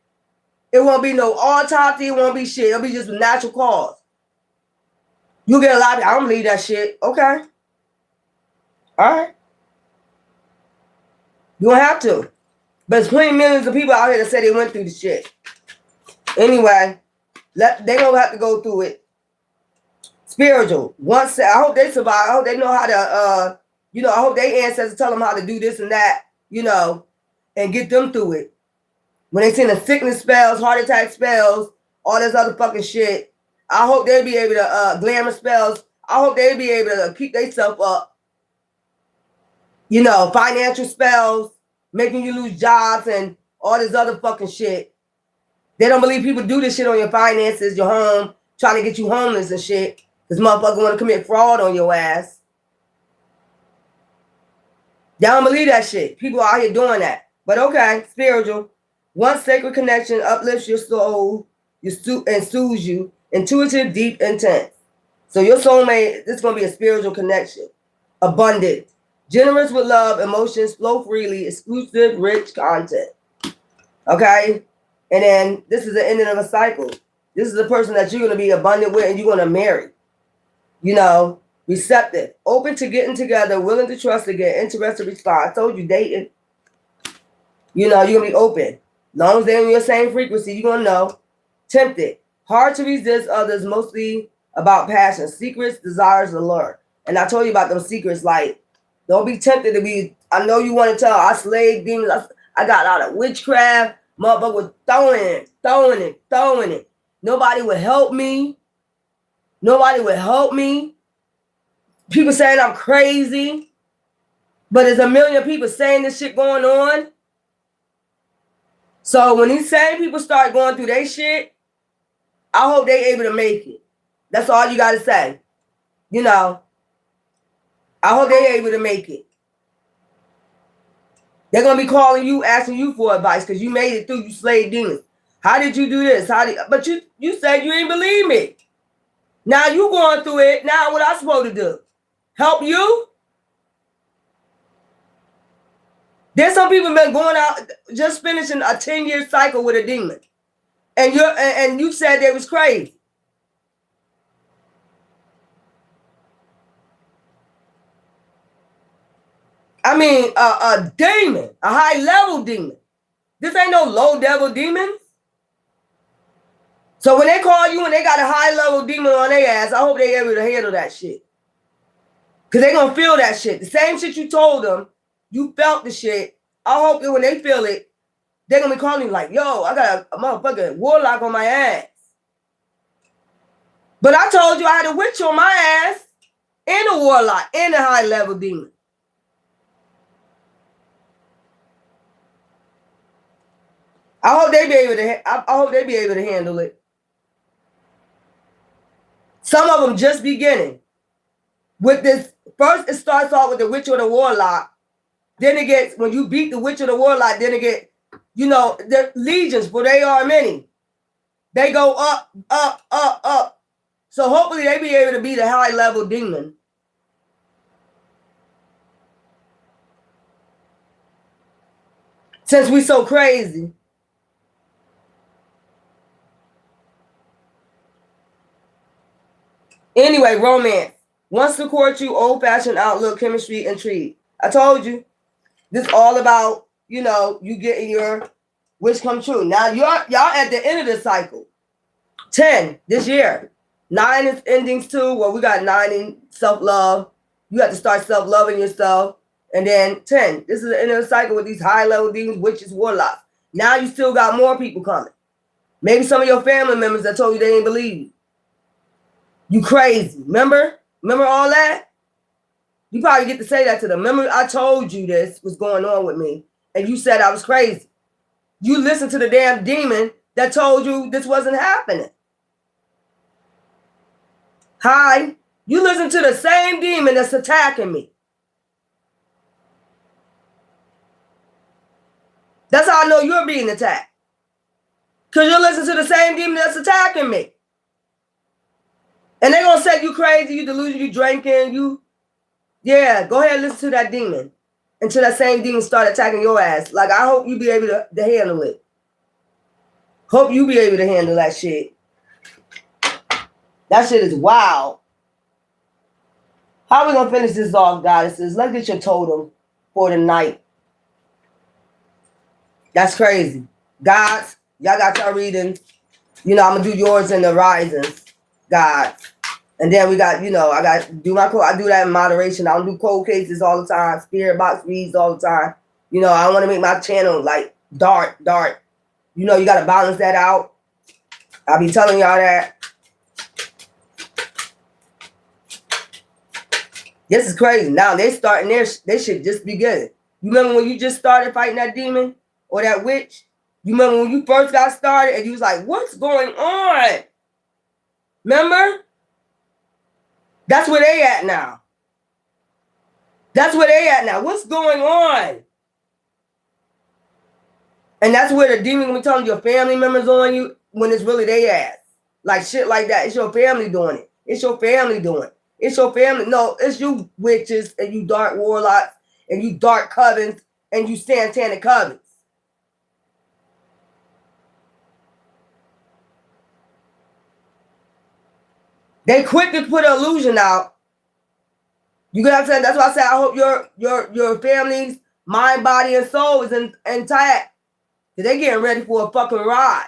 Speaker 1: It won't be no autopsy. It won't be shit. It'll be just natural cause. You get a lot of, I don't believe that shit. Okay. All right. You don't have to. But there's plenty millions of people out here that say they went through the shit. Anyway, they don't have to go through it. Spiritual. Once I hope they survive. I hope they know how to I hope their ancestors tell them how to do this and that, and get them through it. When they send the sickness spells, heart attack spells, all this other fucking shit, I hope they be able to glamour spells. I hope they be able to keep themselves up. Financial spells, making you lose jobs and all this other fucking shit. They don't believe people do this shit on your finances, your home, trying to get you homeless and shit. This motherfucker want to commit fraud on your ass. They don't believe that shit. People out here doing that. But okay, spiritual. One sacred connection uplifts your soul and soothes you. Intuitive, deep, intense. So your soulmate, this is going to be a spiritual connection. Abundant. Generous with love, emotions flow freely, exclusive, rich content. Okay? And then this is the ending of a cycle. This is the person that you're going to be abundant with and you're going to marry. Receptive, open to getting together, willing to trust again, interested to respond. I told you, dating. You're going to be open. As long as they're in your same frequency, you're going to know. Tempted, hard to resist others, mostly about passion, secrets, desires, allure. And I told you about those secrets, like, don't be tempted to be, I know you want to tell, I slayed demons, I got out of witchcraft, motherfucker was throwing it. Nobody would help me. People saying I'm crazy. But there's a million people saying this shit going on. So when these same people start going through their shit, I hope they able to make it. That's all you got to say. I hope they able to make it. They're going to be calling you, asking you for advice because you made it through, you slayed demons. How did you do this? But you said you didn't believe me. Now you going through it. Now what I supposed to do? Help you? There's some people been going out, just finishing a 10-year cycle with a demon. And you said they was crazy. I mean, a demon, a high-level demon. This ain't no low-level demon. So when they call you and they got a high-level demon on their ass, I hope they able to handle that shit. Because they going to feel that shit. The same shit you told them, you felt the shit. I hope that when they feel it, they're going to be calling you like, yo, I got a motherfucking warlock on my ass. But I told you I had a witch on my ass and a warlock and a high-level demon. I hope they be able to handle it. Some of them just beginning. With this, first it starts off with the witch or the warlock. Then it gets, when you beat the witch or the warlock, then it get, the legions, for they are many. They go up, up, up, up. So hopefully they be able to be the high level demon. Since we so crazy. Anyway, romance. Wants to court you, old-fashioned outlook, chemistry, intrigue. I told you. This is all about, you getting your wish come true. Now, y'all at the end of the cycle. 10 this year. 9 is endings too. Well, we got 9 in self-love. You have to start self-loving yourself. And then 10. This is the end of the cycle with these high-level demons, witches, warlocks. Now you still got more people coming. Maybe some of your family members that told you they didn't believe you. You crazy. Remember? Remember all that? You probably get to say that to them. Remember, I told you this was going on with me, and you said I was crazy. you listened to the damn demon that told you this wasn't happening. Hi, you listen to the same demon that's attacking me. That's how I know you're being attacked. Because you listen to the same demon that's attacking me. And they're going to say you crazy, you delusional, you drinking, yeah, go ahead and listen to that demon. Until that same demon start attacking your ass. Like, I hope you be able to handle it. Hope you be able to handle that shit. That shit is wild. How are we going to finish this off, goddesses? Let's get your totem for the night. That's crazy. Gods, y'all got your reading. I'm going to do yours in the risings, God. And then we got, I got to do I do that in moderation. I don't do cold cases all the time. Spirit box reads all the time. I don't want to make my channel like dark. You got to balance that out. I'll be telling y'all that. This is crazy. Now they starting they should just be good. You remember when you just started fighting that demon or that witch? You remember when you first got started and you was like, what's going on? Remember? That's where they at now. That's where they at now. What's going on? And that's where the demon will be telling your family members on you when it's really they ass. Like shit like that. It's your family doing it. It's your family doing it. It's your family. No, it's you witches and you dark warlocks and you dark covens and you satanic covens. They quick to put an illusion out. You get what I'm saying? That's why I say I hope your family's mind, body, and soul is intact. They getting ready for a fucking ride.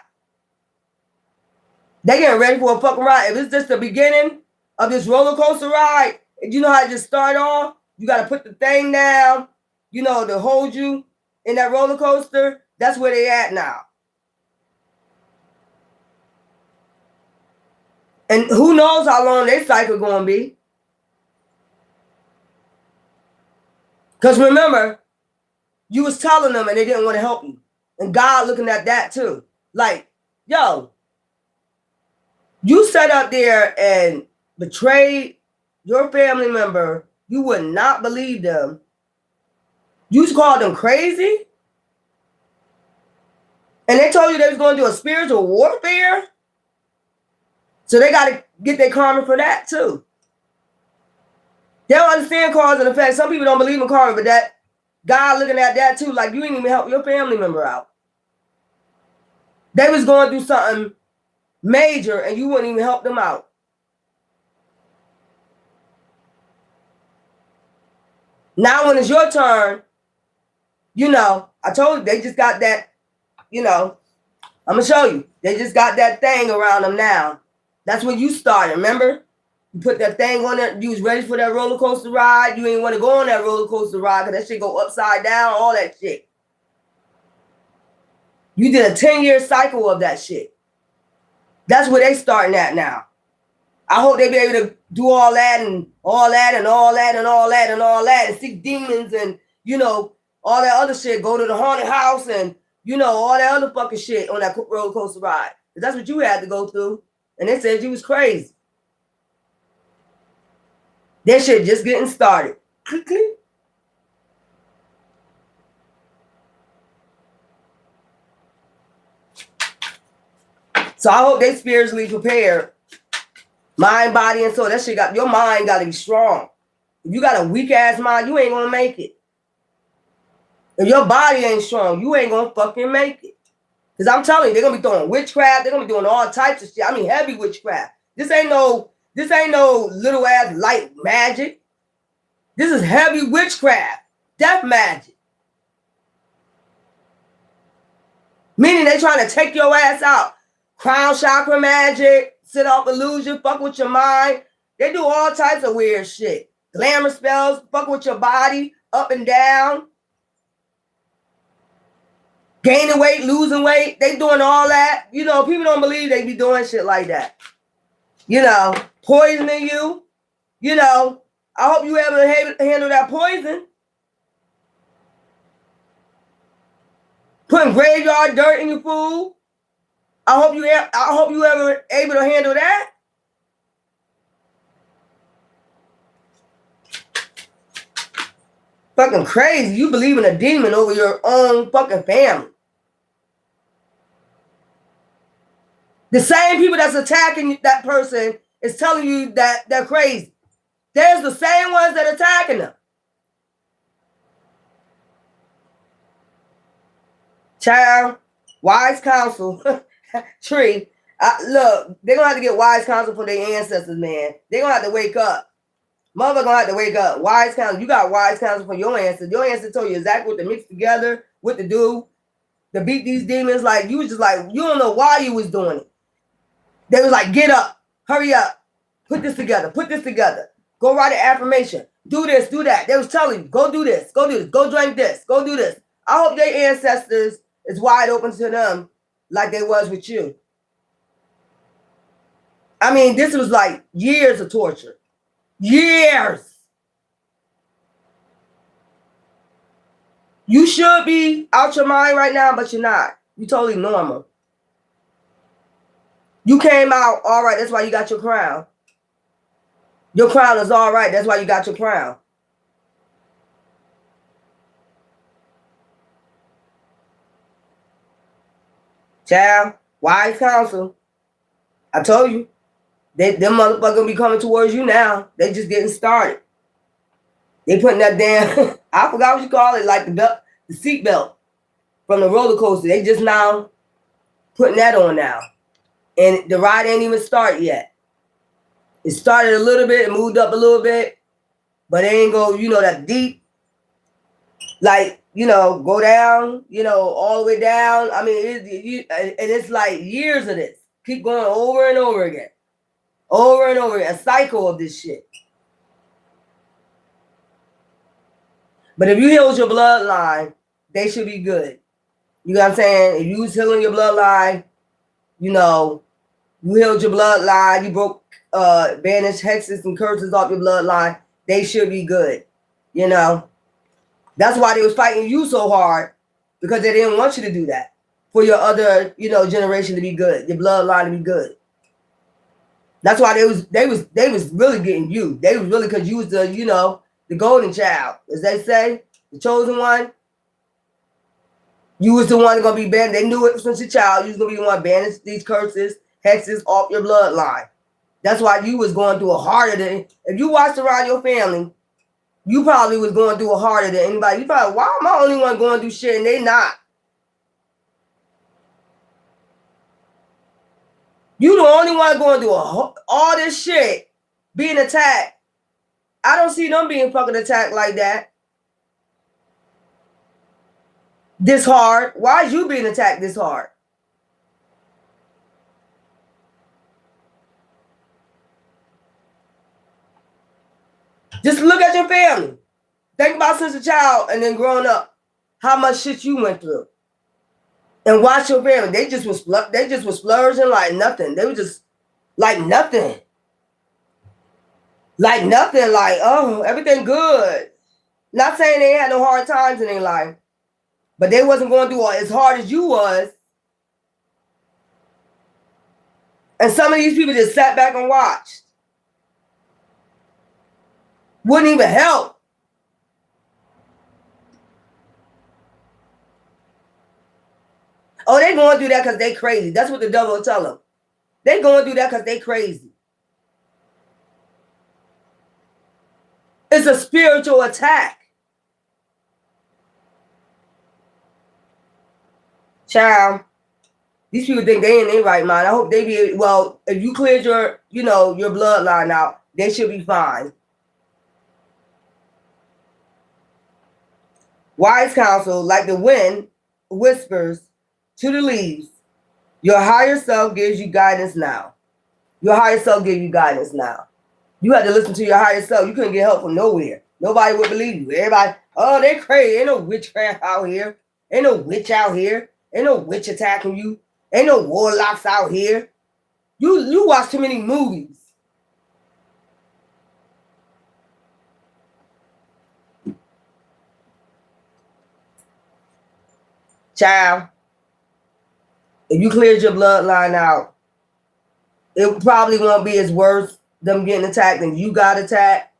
Speaker 1: They getting ready for a fucking ride. If it's just the beginning of this roller coaster ride, you know how to just start off? You got to put the thing down, to hold you in that roller coaster. That's where they at now. And who knows how long their cycle going to be. Because remember, you was telling them and they didn't want to help you. And God looking at that too. Like, yo, you sat up there and betrayed your family member. You would not believe them. You called them crazy. And they told you they was going to do a spiritual warfare. So they got to get their karma for that too. They don't understand cause and effect. Some people don't believe in karma, but that God looking at that too, like you didn't even help your family member out. They was going through something major and you wouldn't even help them out. Now when it's your turn, I told you they just got that, I'm going to show you. They just got that thing around them now. That's when you started, remember? You put that thing on there. You was ready for that roller coaster ride. You ain't want to go on that roller coaster ride because that shit go upside down, all that shit. You did a 10-year cycle of that shit. That's where they starting at now. I hope they be able to do all that and all that and all that and all that and all that and see demons and, all that other shit. Go to the haunted house and, all that other fucking shit on that roller coaster ride. Because that's what you had to go through. And they said you was crazy. That shit just getting started. So I hope they spiritually prepared. Mind, body, and soul. That shit your mind got to be strong. If you got a weak ass mind, you ain't going to make it. If your body ain't strong, you ain't going to fucking make it. Because I'm telling you, they're going to be throwing witchcraft. They're going to be doing all types of shit. I mean, heavy witchcraft. This ain't no little ass light magic. This is heavy witchcraft. Death magic. Meaning they trying to take your ass out. Crown chakra magic, sit off illusion, fuck with your mind. They do all types of weird shit. Glamour spells, fuck with your body, up and down. Gaining weight, losing weight. They doing all that. People don't believe they be doing shit like that. Poisoning you. I hope you able to handle that poison. Putting graveyard dirt in your food. I hope you ever able to handle that. Fucking crazy. You believe in a demon over your own fucking family. The same people that's attacking that person is telling you that they're crazy. There's the same ones that are attacking them. Child, wise counsel, tree. Look, they're going to have to get wise counsel for their ancestors, man. They're going to have to wake up. Mother going to have to wake up. Wise counsel. You got wise counsel for your ancestors. Your ancestors told you exactly what to mix together, what to do, to beat these demons. Like, you was just like, you don't know why you was doing it. They was like, get up, hurry up, put this together, go write an affirmation, do this, do that. They was telling you, go do this, go drink this, go do this. I hope their ancestors is wide open to them like they was with you. I mean, this was like years of torture. Years. You should be out your mind right now, but you're not. You're totally normal. You came out all right. That's why you got your crown. Your crown is all right. That's why you got your crown. Child, wise counsel. I told you. Them motherfuckers gonna be coming towards you now. They just getting started. They putting that damn, I forgot what you call it, like the seat belt from the roller coaster. They just now putting that on now. And the ride ain't even started yet. It started a little bit, it moved up a little bit, but it ain't go, that deep. Like, go down, all the way down. I mean, and it's like years of this. Keep going over and over again. Over and over again. A cycle of this shit. But if you healed your bloodline, they should be good. You know what I'm saying? If you was healing your bloodline, you healed your bloodline, you broke banished hexes and curses off your bloodline, they should be good. That's why they was fighting you so hard, because they didn't want you to do that. For your other, generation to be good, your bloodline to be good. That's why they was really getting you. They was really, because you was the, the golden child, as they say, the chosen one. You was the one gonna be banned. They knew it since your child. You was gonna be the one banished these curses, hexes off your bloodline. That's why you was going through it harder than, if you watched around your family, you probably was going through it harder than anybody. You probably, why am I the only one going through shit and they not? You the only one going through all this shit, being attacked. I don't see them being fucking attacked like that. This hard. Why is you being attacked this hard? Just look at your family. Think about since a child and then growing up, how much shit you went through. And watch your family. They just was flourishing like nothing. They were just like nothing. Like nothing. Like, oh, everything good. Not saying they had no hard times in their life, but they wasn't going through as hard as you was. And some of these people just sat back and watched. Wouldn't even help. Oh, they going through that because they crazy. That's what the devil will tell them. They going through that because they crazy. It's a spiritual attack. Child, these people think they in their right mind. I hope they be, well, if you cleared your, your bloodline out, they should be fine. Wise counsel, like the wind, whispers to the leaves. Your higher self gives you guidance now. Your higher self gives you guidance now. You had to listen to your higher self. You couldn't get help from nowhere. Nobody would believe you. Everybody, oh, they crazy. Ain't no witchcraft out here. Ain't no witch out here. Ain't no witch attacking you. Ain't no warlocks out here. You watch too many movies. Child, if you cleared your bloodline out, it probably won't be as worse them getting attacked than you got attacked.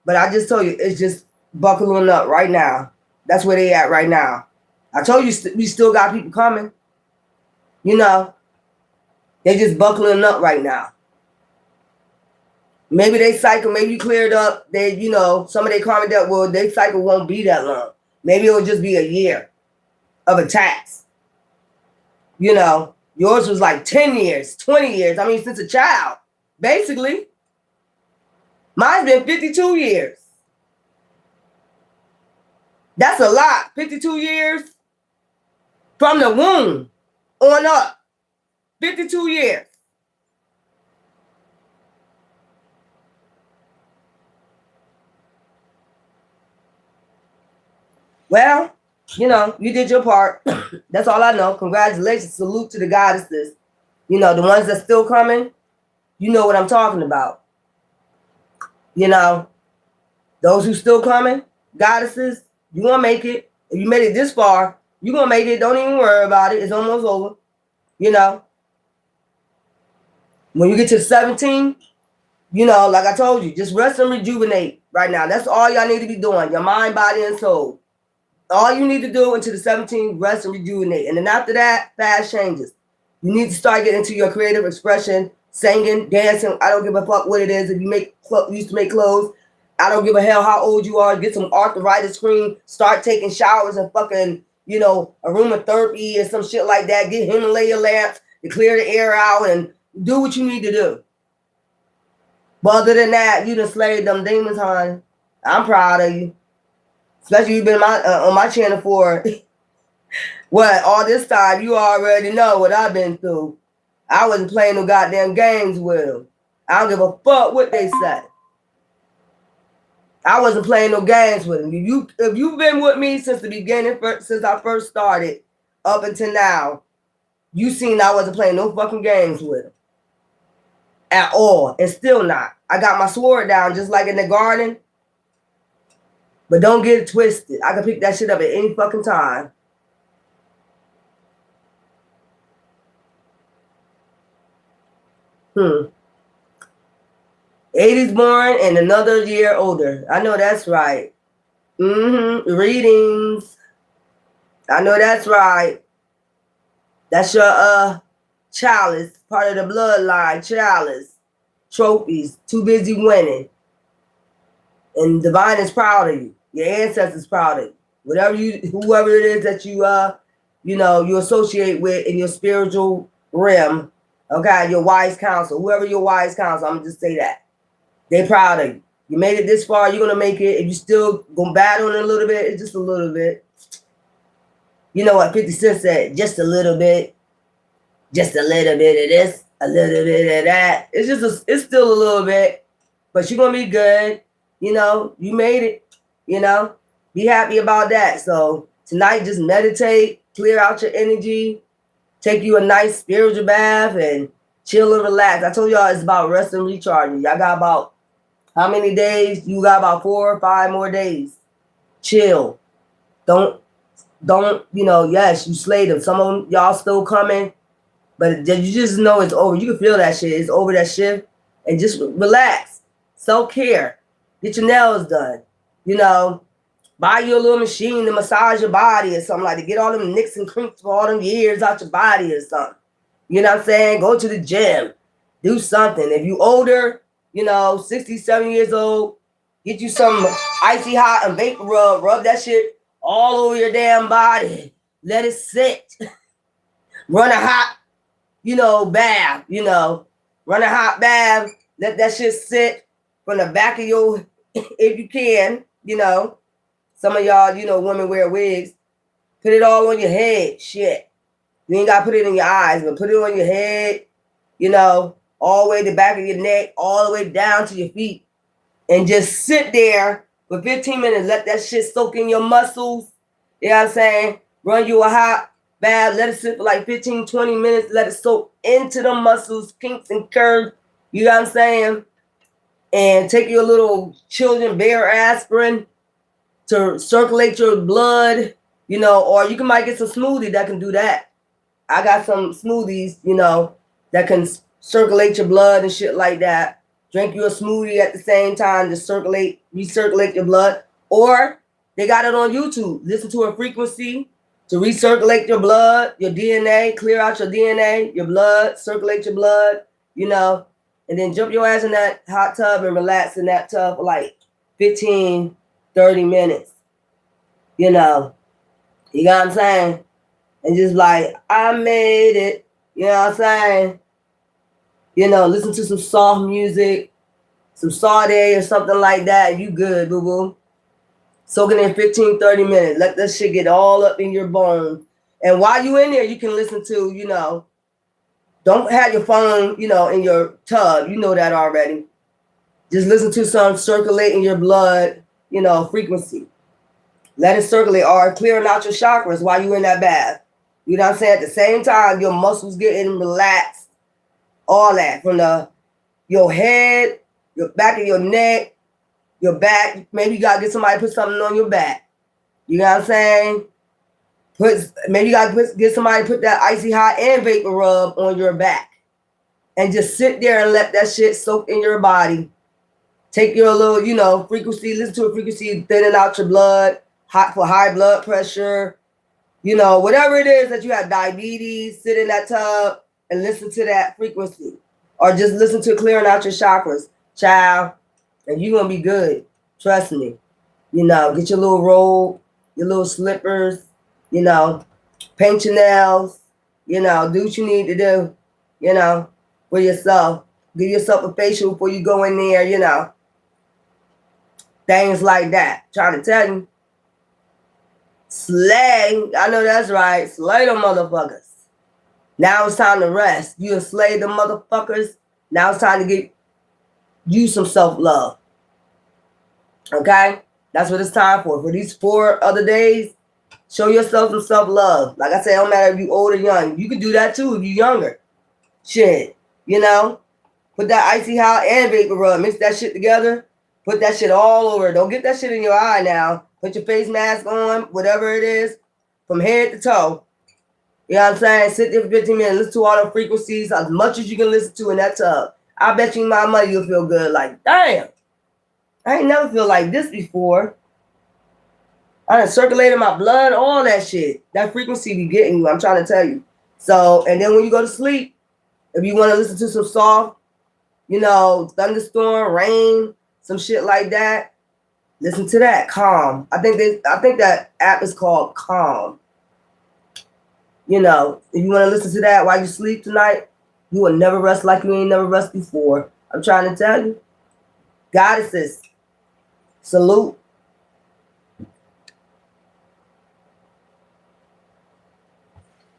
Speaker 1: But I just told you, it's just buckling up right now. That's where they at right now. I told you we still got people coming. You know, they just buckling up right now. Maybe they cycle, maybe you cleared up. They, you know, some of their karma that well, their cycle won't be that long. Maybe it'll just be a year of attacks. You know, yours was like 10 years, 20 years. I mean, since a child, basically. Mine's been 52 years. That's a lot. 52 years from the womb on up. 52 years. Well, you know, you did your part. That's all I know. Congratulations. Salute to the goddesses. You know, the ones that's still coming, you know what I'm talking about. You know, those who still coming, goddesses, you gonna make it. If you made it this far, you gonna make it. Don't even worry about it. It's almost over. You know, when you get to 17, you know, like I told you, just rest and rejuvenate right now. That's all y'all need to be doing. Your mind, body, and soul. All you need to do until the 17th, rest and rejuvenate. And then after that, fast changes. You need to start getting into your creative expression, singing, dancing. I don't give a fuck what it is. If you used to make clothes, I don't give a hell how old you are. Get some arthritis cream. Start taking showers and fucking, you know, aromatherapy and some shit like that. Get Himalaya lamps to clear the air out and do what you need to do. But other than that, you done slayed them demons, hon. I'm proud of you. Especially you've been on my channel for what, all this time. You already know what I've been through. I wasn't playing no goddamn games with them. I don't give a fuck what they say. I wasn't playing no games with them. If you've been with me since the beginning, since I first started, up until now, you seen I wasn't playing no fucking games with them. At all. And still not. I got my sword down just like in the garden. But don't get it twisted. I can pick that shit up at any fucking time. '80s born and another year older. I know that's right. Readings. I know that's right. That's your chalice, part of the bloodline, chalice. Trophies. Too busy winning. And Divine is proud of you. Your ancestors proud of you. Whoever it is that you you associate with in your spiritual realm, okay, your wise counsel, whoever your wise counsel, I'm gonna just say that. They proud of you. You made it this far, you're gonna make it. If you still gonna battle in a little bit, it's just a little bit. You know what 50 Cent said, just a little bit. Just a little bit of this, a little bit of that. It's still a little bit, but you're gonna be good. You know, you made it, you know, be happy about that. So tonight, just meditate, clear out your energy, take you a nice spiritual bath and chill and relax. I told y'all it's about rest and recharging. Y'all got about how many days? You got about 4 or 5 more days. Chill. Don't, yes, you slayed them. Some of them, y'all still coming, but you just know it's over. You can feel that shit. It's over that shit. And just relax. Self-care. Get your nails done. You know, buy you a little machine to massage your body or something like that. Get all them nicks and crinks for all them years out your body or something. You know what I'm saying? Go to the gym. Do something. If you older, 60, 70 years old, get you some icy hot and vapor rub. Rub that shit all over your damn body. Let it sit. Run a hot, bath, Run a hot bath. Let that shit sit from the back of your, if you can, some of y'all, women wear wigs. Put it all on your head. Shit. You ain't got to put it in your eyes, but put it on your head, all the way to the back of your neck, all the way down to your feet. And just sit there for 15 minutes. Let that shit soak in your muscles. You know what I'm saying? Run you a hot bath. Let it sit for like 15, 20 minutes. Let it soak into the muscles, kinks and curves. You know what I'm saying? And take your little children bear aspirin to circulate your blood. You know, or you might get some smoothie that can do that. I got some smoothies, you know, that can circulate your blood and shit like that. Drink you a smoothie at the same time to recirculate your blood. Or they got it on YouTube. Listen to a frequency to recirculate your blood, your DNA, clear out your DNA, your blood, circulate your blood, you know, and then jump your ass in that hot tub and relax in that tub for like 15, 30 minutes. You know what I'm saying? And just like, I made it. You know what I'm saying? You know, listen to some soft music, some Sade or something like that. You good, boo-boo. Soak it in 15, 30 minutes. Let that shit get all up in your bones. And while you in there, you can listen to, you know, don't have your phone, you know, in your tub. You know that already. Just listen to some circulating your blood, you know, frequency. Let it circulate or clearing out your chakras while you're in that bath. You know what I'm saying? At the same time, your muscles getting relaxed. All that from your head, your back of your neck, your back. Maybe you gotta get somebody to put something on your back. You know what I'm saying? Maybe you gotta get somebody to put that icy hot and vapor rub on your back. And just sit there and let that shit soak in your body. Take your little, you know, frequency, listen to a frequency, thinning out your blood, hot for high blood pressure, you know, whatever it is that you have diabetes, sit in that tub and listen to that frequency. Or just listen to clearing out your chakras, child, and you're going to be good. Trust me. You know, get your little robe, your little slippers, you know, paint your nails, you know, do what you need to do, you know, for yourself. Give yourself a facial before you go in there, you know. Things like that. Trying to tell you. Slay. I know that's right. Slay them motherfuckers. Now it's time to rest. You have slayed them motherfuckers. Now it's time to get you some self-love. Okay? That's what it's time for. For these 4 other days, show yourself some self-love. Like I said, it don't matter if you're old or young. You can do that too if you're younger. Shit. You know? Put that icy hot and vapor rub. Mix that shit together. Put that shit all over. Don't get that shit in your eye now. Put your face mask on, whatever it is, from head to toe. You know what I'm saying? Sit there for 15 minutes. Listen to all the frequencies as much as you can listen to in that tub. I bet you my money you'll feel good. Like, damn. I ain't never feel like this before. I done circulated my blood, all that shit. That frequency be getting you. I'm trying to tell you. So, and then when you go to sleep, if you want to listen to some soft, you know, thunderstorm, rain, some shit like that, listen to that. Calm. I think that app is called Calm. You know, if you want to listen to that while you sleep tonight, you will never rest like you ain't never rest before. I'm trying to tell you. Goddesses, salute.